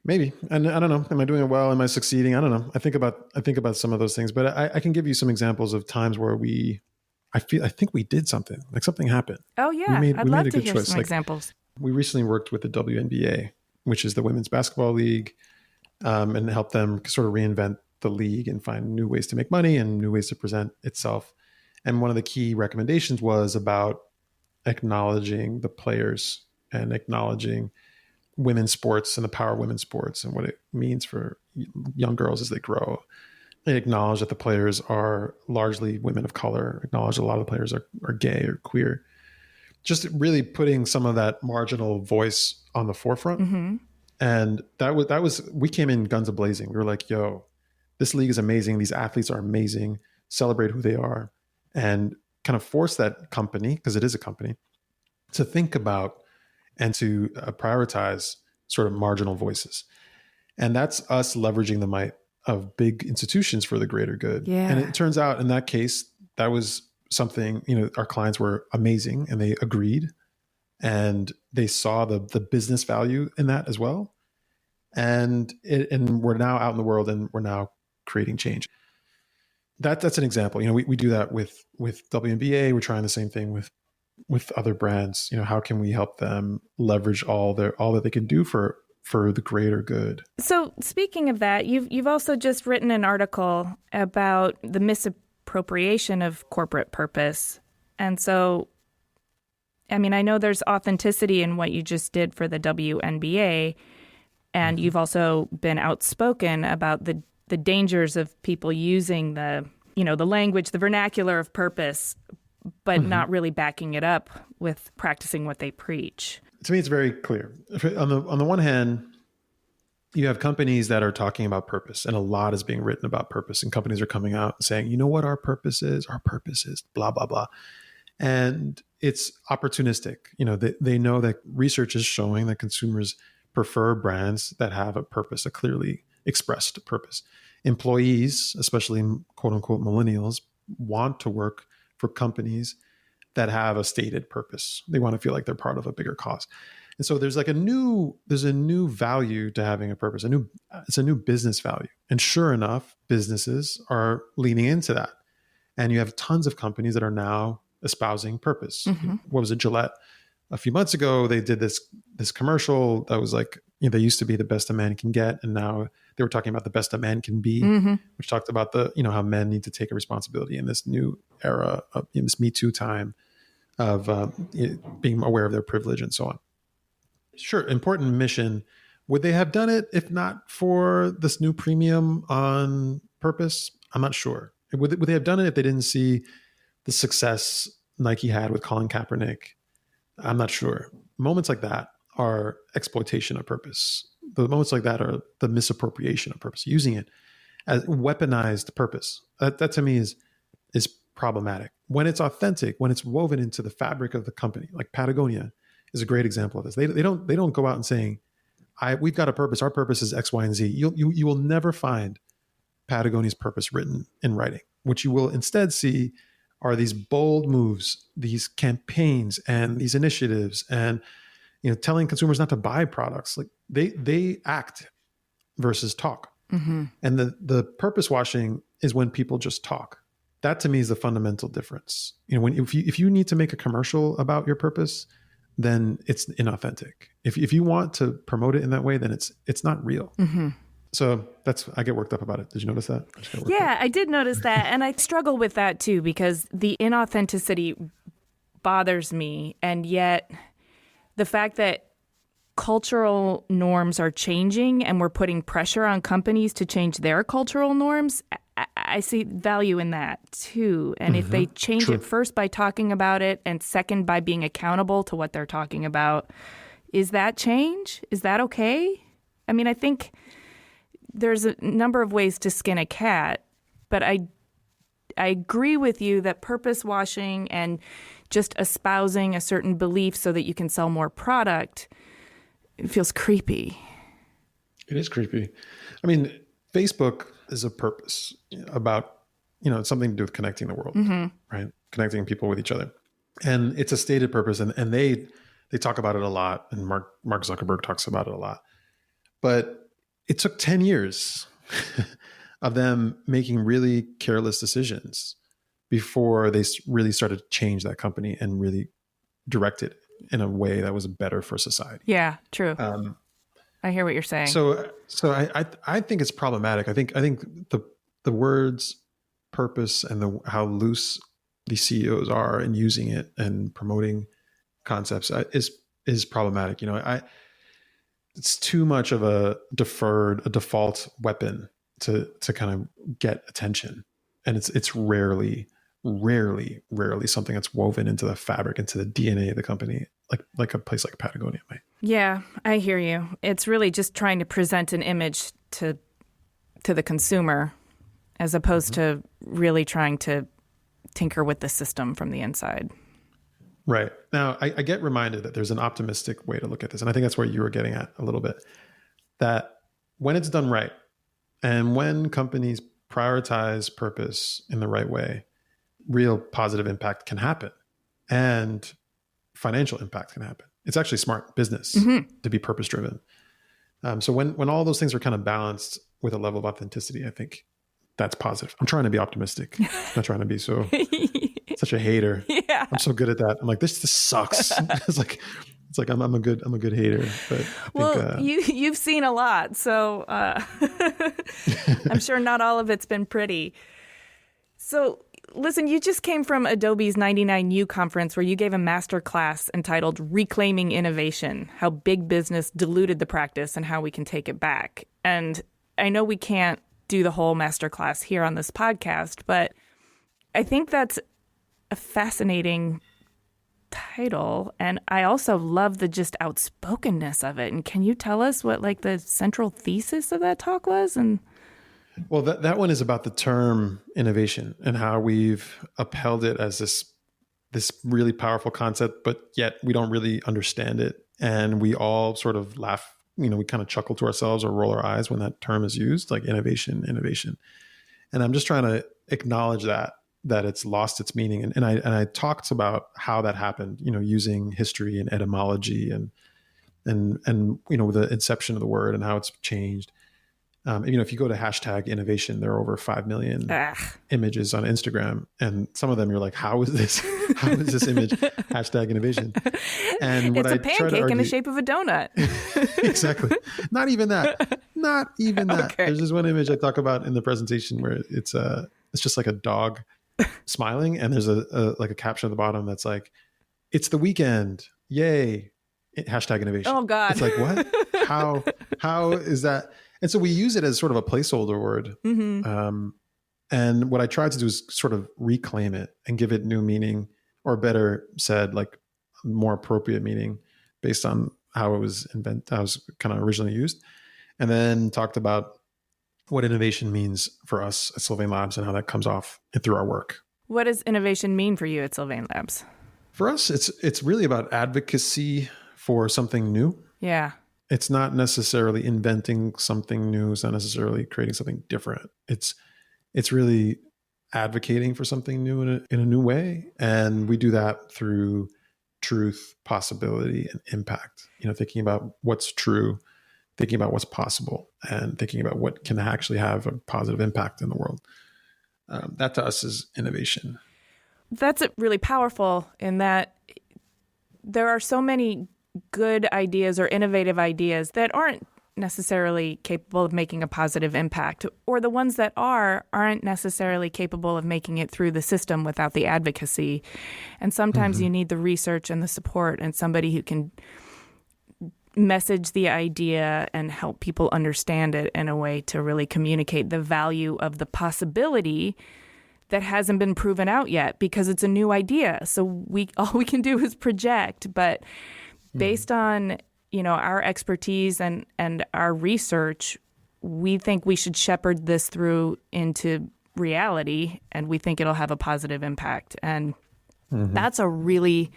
S1: Maybe. And I don't know. Am I doing it well? Am I succeeding? I don't know. I think about some of those things, but I can give you some examples of times where I think we did something, like something happened.
S2: Oh yeah. I'd love to hear some examples.
S1: We recently worked with the WNBA, which is the Women's Basketball League, and help them sort of reinvent the league and find new ways to make money and new ways to present itself. And one of the key recommendations was about acknowledging the players and acknowledging women's sports and the power of women's sports and what it means for young girls as they grow. They acknowledge that the players are largely women of color, acknowledge a lot of the players are gay or queer. Just really putting some of that marginal voice on the forefront.
S2: Mm-hmm.
S1: And that was, we came in guns a-blazing. We were like, yo, this league is amazing. These athletes are amazing. Celebrate who they are. And kind of force that company, because it is a company, to think about and to prioritize sort of marginal voices. And that's us leveraging the might of big institutions for the greater good.
S2: Yeah.
S1: And it turns out in that case, that was something, our clients were amazing and they agreed and they saw the business value in that as well. And we're now out in the world and we're now creating change. That's an example. We do that with WNBA. We're trying the same thing with other brands. How can we help them leverage all that they can do for the greater good? So
S2: speaking of that, you've also just written an article about the misappropriation of corporate purpose. And so, I know there's authenticity in what you just did for the WNBA, and you've also been outspoken about the dangers of people using the language, the vernacular of purpose, but not really backing it up with practicing what they preach.
S1: To me, it's very clear. On the one hand, you have companies that are talking about purpose, and a lot is being written about purpose, and companies are coming out and saying, you know what our purpose is? Our purpose is blah, blah, blah. And it's opportunistic. They know that research is showing that consumers prefer brands that have a purpose, a clearly expressed purpose. Employees, especially quote unquote millennials, want to work for companies that have a stated purpose. They want to feel like they're part of a bigger cause. And so there's a new value to having a purpose. It's a new business value. And sure enough, businesses are leaning into that. And you have tons of companies that are now espousing purpose. Mm-hmm. What was it, Gillette? A few months ago, they did this commercial that was like, they used to be the best a man can get, and now they were talking about the best a man can be, which talked about how men need to take a responsibility in this new era of this Me Too time of being aware of their privilege and so on. Sure, important mission. Would they have done it if not for this new premium on purpose? I'm not sure. Would they have done it if they didn't see the success Nike had with Colin Kaepernick? I'm not sure. Moments like that are exploitation of purpose. The moments like that are the misappropriation of purpose, using it as weaponized purpose. That to me is problematic. When it's authentic, when it's woven into the fabric of the company, like Patagonia is a great example of this. They don't go out and saying, we've got a purpose. Our purpose is X, Y, and Z. You will never find Patagonia's purpose written in writing. What you will instead see are these bold moves, these campaigns, and these initiatives, and telling consumers not to buy products. Like they act versus talk. Mm-hmm. And the purpose washing is when people just talk. That to me is the fundamental difference. If you need to make a commercial about your purpose, then it's inauthentic. If you want to promote it in that way, then it's not real. Mm-hmm. So I get worked up about it. Did you notice that?
S2: I did notice that. And I struggle with that too, because the inauthenticity bothers me. And yet the fact that cultural norms are changing and we're putting pressure on companies to change their cultural norms, I see value in that too. And if they change it first by talking about it and second by being accountable to what they're talking about, is that change? Is that okay? I mean, I think there's a number of ways to skin a cat, but I agree with you that purpose washing and just espousing a certain belief so that you can sell more product, it feels creepy.
S1: It is creepy. I mean, Facebook is a purpose about, it's something to do with connecting the world, right? Connecting people with each other. And it's a stated purpose. And they talk about it a lot. And Mark Zuckerberg talks about it a lot. But it took 10 years of them making really careless decisions before they really started to change that company and really direct it in a way that was better for society.
S2: Yeah, true. I hear what you're saying.
S1: So I think it's problematic. I think the words purpose and how loose these CEOs are in using it and promoting concepts is problematic. It's too much of a default weapon to kind of get attention, and it's rarely something that's woven into the fabric, into the DNA of the company, like a place like Patagonia might.
S2: Yeah, I hear you. It's really just trying to present an image to the consumer, as opposed to really trying to tinker with the system from the inside.
S1: Right. Now, I get reminded that there's an optimistic way to look at this. And I think that's where you were getting at a little bit, that when it's done right and when companies prioritize purpose in the right way, real positive impact can happen and financial impact can happen. It's actually smart business to be purpose driven. So when all those things are kind of balanced with a level of authenticity, I think that's positive. I'm trying to be optimistic. I'm not trying to be such a hater.
S2: Yeah.
S1: I'm so good at that. I'm like, this sucks. it's like I'm a good hater. But I think,
S2: you've seen a lot, so I'm sure not all of it's been pretty. So listen, you just came from Adobe's 99U conference where you gave a master class entitled Reclaiming Innovation: How Big Business Diluted the Practice and How We Can Take It Back. And I know we can't do the whole master class here on this podcast, but I think that's a fascinating title. And I also love the just outspokenness of it. And can you tell us what the central thesis of that talk was?
S1: Well, that one is about the term innovation and how we've upheld it as this really powerful concept, but yet we don't really understand it. And we all sort of laugh, we kind of chuckle to ourselves or roll our eyes when that term is used, like innovation. And I'm just trying to acknowledge that it's lost its meaning. And I talked about how that happened, using history and etymology and the inception of the word and how it's changed. If you go to hashtag innovation, there are over 5 million images on Instagram. And some of them you're like, how is this image hashtag innovation? And what
S2: it's a pancake in the shape of a donut.
S1: Exactly. Not even that.
S2: Okay.
S1: There's this one image I talk about in the presentation where it's just like a dog smiling. And there's a caption at the bottom that's like, it's the weekend. Yay. Hashtag innovation.
S2: Oh God.
S1: It's like, what? How is that? And so we use it as sort of a placeholder word. Mm-hmm. And what I tried to do is sort of reclaim it and give it new meaning, or better said, like more appropriate meaning based on how it was kind of originally used. And then talked about what innovation means for us at Sylvain Labs and how that comes off through our work.
S2: What does innovation mean for you at Sylvain Labs?
S1: For us, it's really about advocacy for something new.
S2: Yeah.
S1: It's not necessarily inventing something new. It's not necessarily creating something different. It's really advocating for something new in a new way. And we do that through truth, possibility, and impact. Thinking about what's true, thinking about what's possible, and thinking about what can actually have a positive impact in the world. That to us is innovation.
S2: That's really powerful in that there are so many good ideas or innovative ideas that aren't necessarily capable of making a positive impact, or the ones that aren't necessarily capable of making it through the system without the advocacy. And sometimes you need the research and the support and somebody who can message the idea and help people understand it in a way to really communicate the value of the possibility that hasn't been proven out yet because it's a new idea. So all we can do is project, but based on, our expertise and our research, we think we should shepherd this through into reality, and we think it'll have a positive impact. And that's a really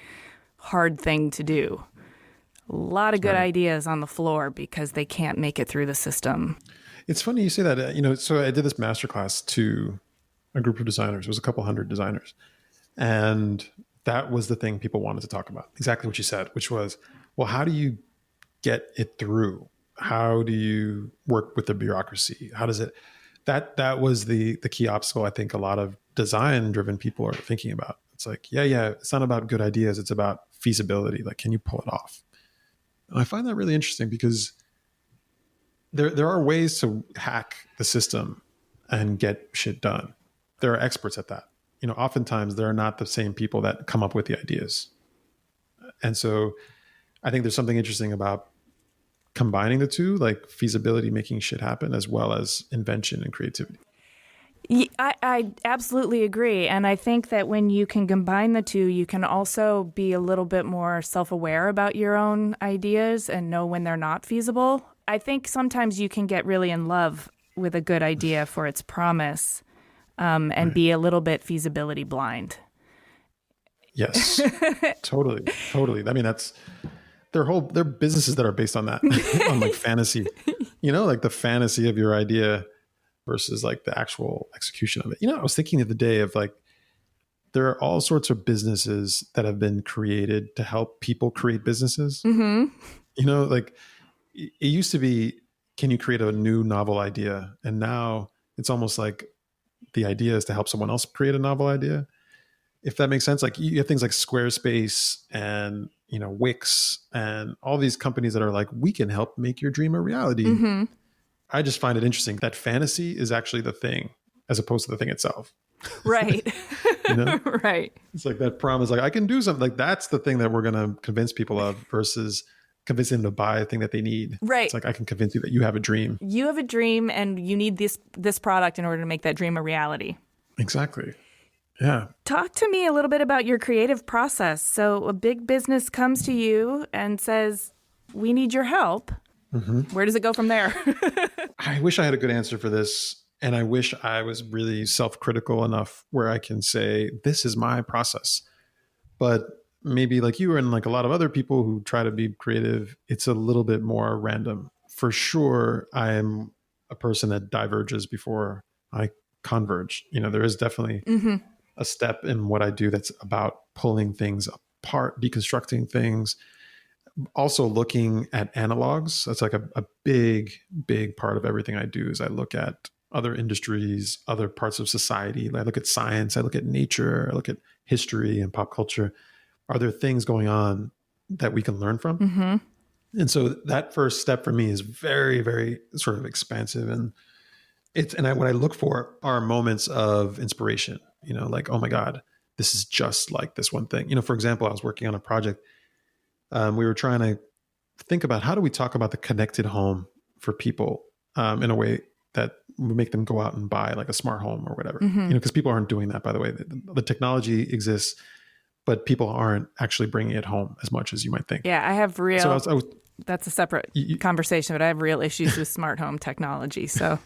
S2: hard thing to do. A lot of good ideas on the floor because they can't make it through the system.
S1: It's funny you say that. So I did this masterclass to a group of designers. It was a couple hundred designers. And that was the thing people wanted to talk about. Exactly what you said, which was, well, how do you get it through? How do you work with the bureaucracy? How does it, that was the key obstacle I think a lot of design-driven people are thinking about. It's like, yeah, it's not about good ideas. It's about feasibility. Like, can you pull it off? And I find that really interesting because there are ways to hack the system and get shit done. There are experts at that. Oftentimes they're not the same people that come up with the ideas. And so I think there's something interesting about combining the two, like feasibility, making shit happen, as well as invention and creativity.
S2: I absolutely agree. And I think that when you can combine the two, you can also be a little bit more self-aware about your own ideas and know when they're not feasible. I think sometimes you can get really in love with a good idea for its promise and be a little bit feasibility blind.
S1: Yes, totally. I mean, that's they're businesses that are based on that, on like fantasy, like the fantasy of your idea versus like the actual execution of it. I was thinking the other day of like, there are all sorts of businesses that have been created to help people create businesses. Like it used to be, can you create a new novel idea? And now it's almost like the idea is to help someone else create a novel idea. If that makes sense. Like you have things like Squarespace and, Wix and all these companies that are like, we can help make your dream a reality. I just find it interesting that fantasy is actually the thing as opposed to the thing itself.
S2: Right. Right.
S1: It's like that promise, like I can do something. Like that's the thing that we're going to convince people of versus convincing them to buy a thing that they need.
S2: Right.
S1: It's like, I can convince you that you have a dream.
S2: You have a dream and you need this product in order to make that dream a reality.
S1: Exactly. Yeah.
S2: Talk to me a little bit about your creative process. So a big business comes to you and says, we need your help. Where does it go from there?
S1: I wish I had a good answer for this. And I wish I was really self-critical enough where I can say, this is my process. But maybe like you and like a lot of other people who try to be creative, it's a little bit more random. For sure, I am a person that diverges before I converge. There is definitely a step in what I do that's about pulling things apart, deconstructing things. Also looking at analogs. That's like a big part of everything I do is I look at other industries, other parts of society. I look at science, I look at nature, I look at history and pop culture. Are there things going on that we can learn from? And so that first step for me is very, very sort of expansive. And what I look for are moments of inspiration, like, oh my God, this is just like this one thing. For example, I was working on a project. We were trying to think about how do we talk about the connected home for people in a way that would make them go out and buy like a smart home or whatever, because people aren't doing that, by the way. The technology exists, but people aren't actually bringing it home as much as you might think.
S2: Yeah, I have real,
S1: so
S2: that's a separate conversation, but I have real issues with smart home technology. So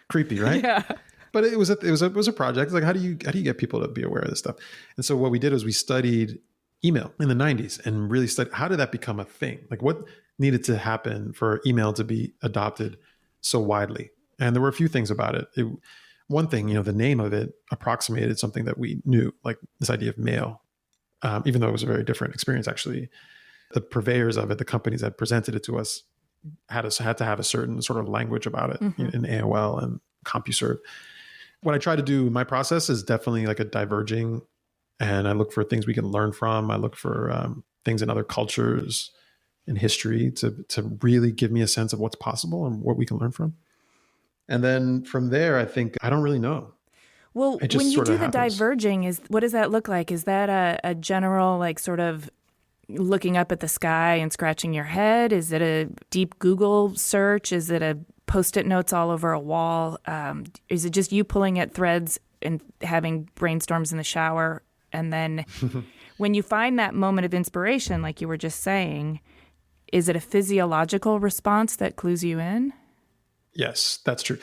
S1: creepy, right?
S2: Yeah.
S1: but it was a project. Like, how do you get people to be aware of this stuff? And so what we did was we studied email in the 90s and really studied how did that become a thing? Like, what needed to happen for email to be adopted so widely? And there were a few things about it. One thing, the name of it approximated something that we knew, like this idea of mail, even though it was a very different experience. Actually, the purveyors of it, the companies that presented it to us, had to have a certain sort of language about it in AOL and CompuServe. What I try to do in my process is definitely like a diverging, and I look for things we can learn from. I look for things in other cultures, in history, to really give me a sense of what's possible and what we can learn from. And then from there, I think I don't really know.
S2: Well, when you do the diverging, what does that look like? Is that a general, like, sort of looking up at the sky and scratching your head? Is it a deep Google search? Is it a Post-it notes all over a wall? Is it just you pulling at threads and having brainstorms in the shower? And then when you find that moment of inspiration, like you were just saying, is it a physiological response that clues you in?
S1: Yes, that's true.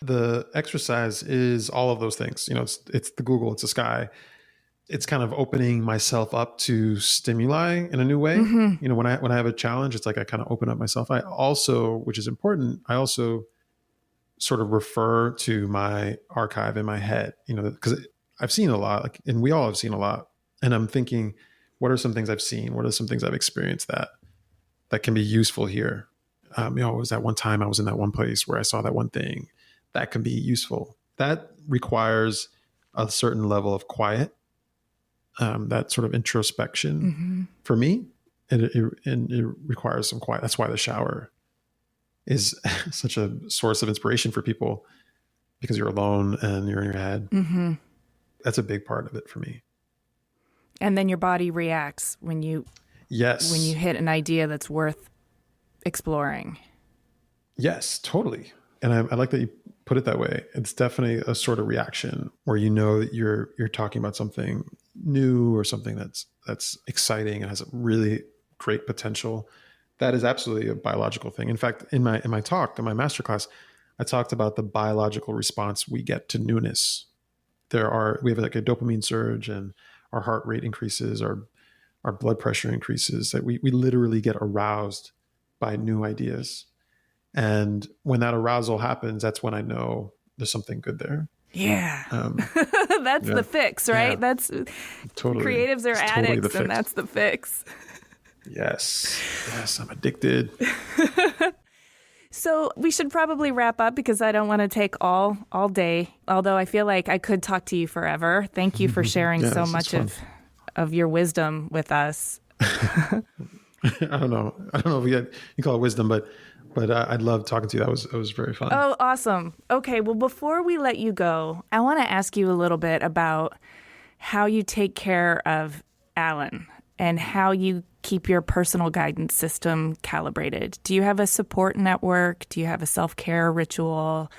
S1: The exercise is all of those things. It's the Google, it's the sky. It's kind of opening myself up to stimuli in a new way.
S2: Mm-hmm.
S1: When I have a challenge, it's like I kind of open up myself. I also, which is important, I also sort of refer to my archive in my head, because I've seen a lot, and we all have seen a lot. And I'm thinking, what are some things I've seen? What are some things I've experienced that can be useful here? It was that one time I was in that one place where I saw that one thing that can be useful. That requires a certain level of quiet. That sort of introspection for me, it requires some quiet. That's why the shower is such a source of inspiration for people, because you're alone and you're in your head. Mm-hmm. That's a big part of it for me.
S2: And then your body reacts when you hit an idea that's worth exploring.
S1: Yes, totally. And I like that you put it that way. It's definitely a sort of reaction where that you're talking about something new or something that's exciting and has a really great potential. That is absolutely a biological thing. In fact, in my talk, in my masterclass, I talked about the biological response we get to newness. We have like a dopamine surge, and our heart rate increases, our blood pressure increases, that we literally get aroused by new ideas. And when that arousal happens, that's when I know there's something good there.
S2: Yeah. That's the fix, right? Yeah. That's totally. Creatives are addicts, and that's the fix.
S1: Yes, I'm addicted.
S2: So we should probably wrap up, because I don't want to take all day, although I feel like I could talk to you forever. Thank you for sharing so much of your wisdom with us.
S1: I don't know if you call it wisdom, but I'd love talking to you. It was very fun.
S2: Oh, awesome. Okay, well, before we let you go, I want to ask you a little bit about how you take care of Alan and how you keep your personal guidance system calibrated. Do you have a support network? Do you have a self-care ritual?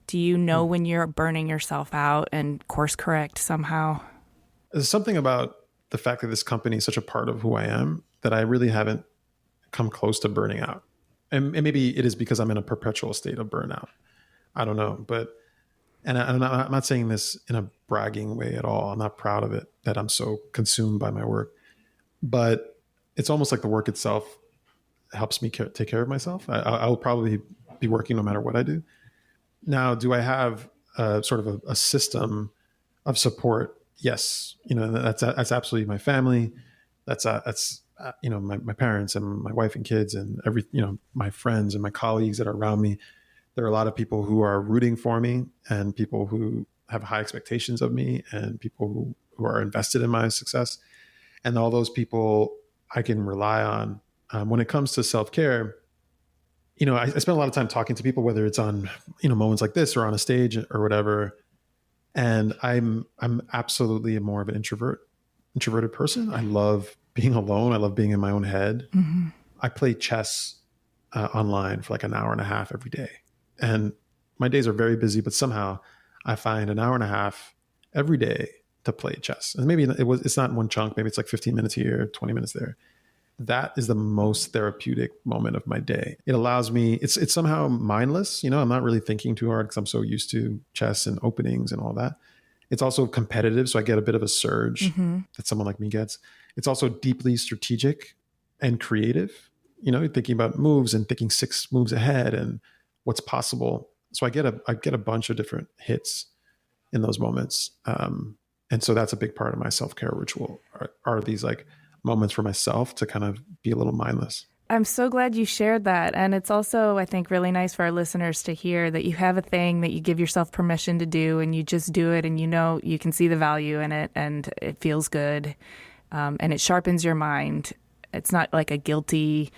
S2: Do you know when you're burning yourself out and course correct somehow?
S1: There's something about the fact that this company is such a part of who I am that I really haven't come close to burning out. And maybe it is because I'm in a perpetual state of burnout. I don't know. I'm not saying this in a bragging way at all. I'm not proud of it that I'm so consumed by my work. But it's almost like the work itself helps me take care of myself. I will probably be working no matter what I do. Now, do I have sort of a system of support? Yes. That's absolutely my family. That's my parents and my wife and kids and my friends and my colleagues that are around me. There are a lot of people who are rooting for me, and people who have high expectations of me, and people who are invested in my success. And all those people I can rely on. When it comes to self-care, I spend a lot of time talking to people, whether it's on, moments like this or on a stage or whatever. And I'm absolutely more of an introverted person. I love being alone. I love being in my own head. Mm-hmm. I play chess online for like an hour and a half every day. And my days are very busy, but somehow I find an hour and a half every day to play chess. And maybe it's not in one chunk. Maybe it's like 15 minutes here, 20 minutes there. that is the most therapeutic moment of my day. It allows me, it's somehow mindless. I'm not really thinking too hard because I'm so used to chess and openings and all that. It's also competitive. So I get a bit of a surge that someone like me gets. It's also deeply strategic and creative. Thinking about moves and thinking 6 moves ahead and what's possible. So I get a bunch of different hits in those moments. And so that's a big part of my self-care ritual are these like moments for myself to kind of be a little mindless.
S2: I'm so glad you shared that. And it's also, I think, really nice for our listeners to hear that you have a thing that you give yourself permission to do and you just do it and you can see the value in it and it feels good and it sharpens your mind. It's not like a guilty,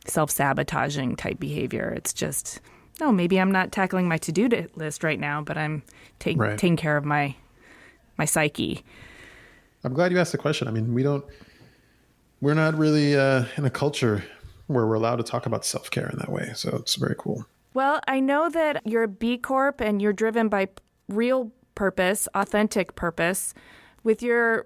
S2: self-sabotaging type behavior. It's just, no, maybe I'm not tackling my to-do list right now, but I'm taking care of my psyche.
S1: I'm glad you asked the question. I mean, we're not really in a culture where we're allowed to talk about self-care in that way. So it's very cool.
S2: Well, I know that you're a B Corp and you're driven by real purpose, authentic purpose. With your,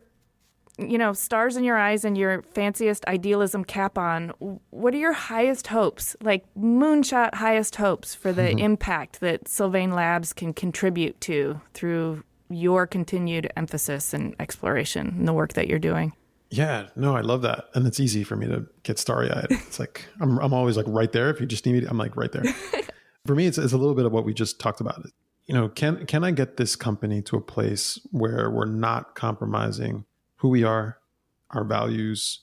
S2: stars in your eyes and your fanciest idealism cap on, what are your highest hopes, like moonshot highest hopes for the impact that Sylvain Labs can contribute to through your continued emphasis and exploration in the work that you're doing?
S1: Yeah, no, I love that. And it's easy for me to get starry-eyed. It's like, I'm always like right there. If you just need me, I'm like right there. For me, it's a little bit of what we just talked about. Can I get this company to a place where we're not compromising who we are, our values?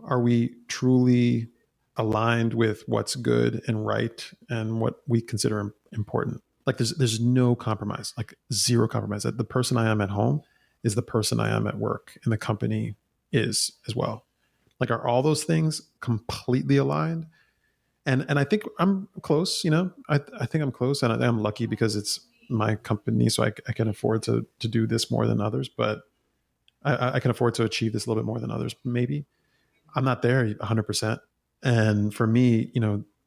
S1: Are we truly aligned with what's good and right and what we consider important? Like there's no compromise, like zero compromise. The person I am at home is the person I am at work, and the company is as well. Like, are all those things completely aligned? And I think I'm close, I think I'm close, and I'm lucky because it's my company, so I can afford to do this more than others, but I can afford to achieve this a little bit more than others. Maybe I'm not there 100%. And for me,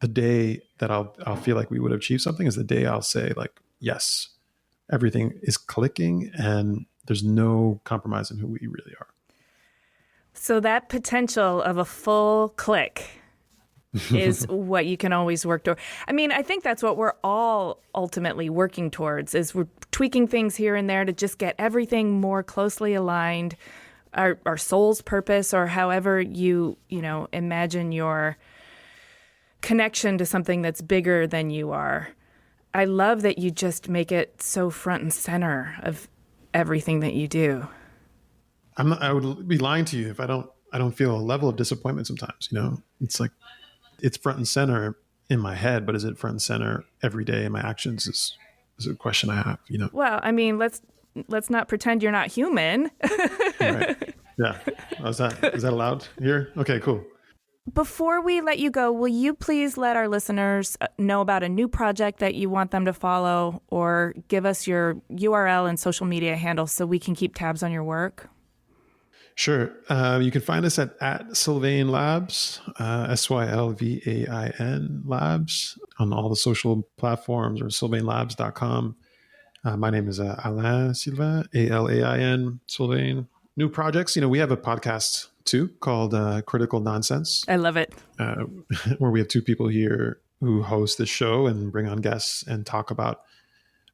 S1: the day that I'll feel like we would achieve something is the day I'll say like, yes, everything is clicking and there's no compromise in who we really are.
S2: So that potential of a full click is what you can always work toward. I mean, I think that's what we're all ultimately working towards, is we're tweaking things here and there to just get everything more closely aligned, our soul's purpose, or however you imagine your connection to something that's bigger than you are. I love that you just make it so front and center of everything that you do.
S1: I would be lying to you if I don't feel a level of disappointment sometimes. It's like it's front and center in my head, but is it front and center every day in my actions is a question I have.
S2: Well, I mean, let's not pretend you're not human.
S1: Right. Yeah. Is that allowed here? Okay, cool.
S2: Before we let you go, will you please let our listeners know about a new project that you want them to follow, or give us your URL and social media handles so we can keep tabs on your work?
S1: Sure. You can find us at Sylvain Labs, SYLVAIN Labs, on all the social platforms, or sylvainlabs.com. My name is Alain Sylvain, ALAIN, Sylvain. New projects. We have a podcast too called Critical Nonsense.
S2: I love it.
S1: Where we have 2 people here who host the show and bring on guests and talk about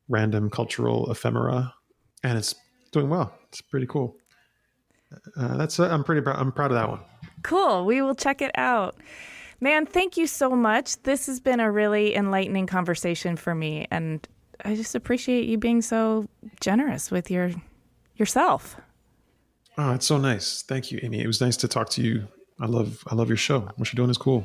S1: random cultural ephemera. And it's doing well. It's pretty cool. I'm proud of that one.
S2: Cool. We will check it out. Man, thank you so much. This has been a really enlightening conversation for me, and I just appreciate you being so generous with yourself.
S1: Oh, it's so nice. Thank you, Amy. It was nice to talk to you. I love your show. What you're doing is cool.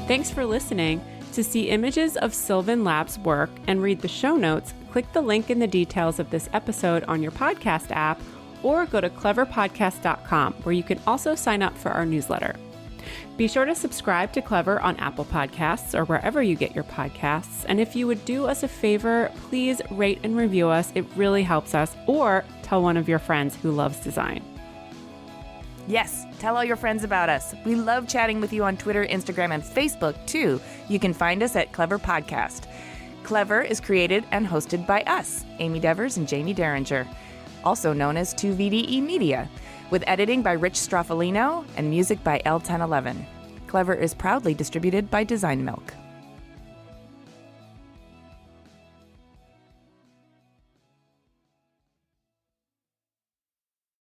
S3: Thanks for listening. To see images of Sylvain Labs' work and read the show notes, click the link in the details of this episode on your podcast app, or go to cleverpodcast.com, where you can also sign up for our newsletter. Be sure to subscribe to Clever on Apple Podcasts or wherever you get your podcasts. And if you would do us a favor, please rate and review us. It really helps us. Or tell one of your friends who loves design.
S2: Yes, tell all your friends about us. We love chatting with you on Twitter, Instagram, and Facebook, too. You can find us at Clever Podcast. Clever is created and hosted by us, Amy Devers and Jamie Derringer, also known as 2VDE Media. with editing by Rich Straffolino and music by L1011. Clever is proudly distributed by Design Milk.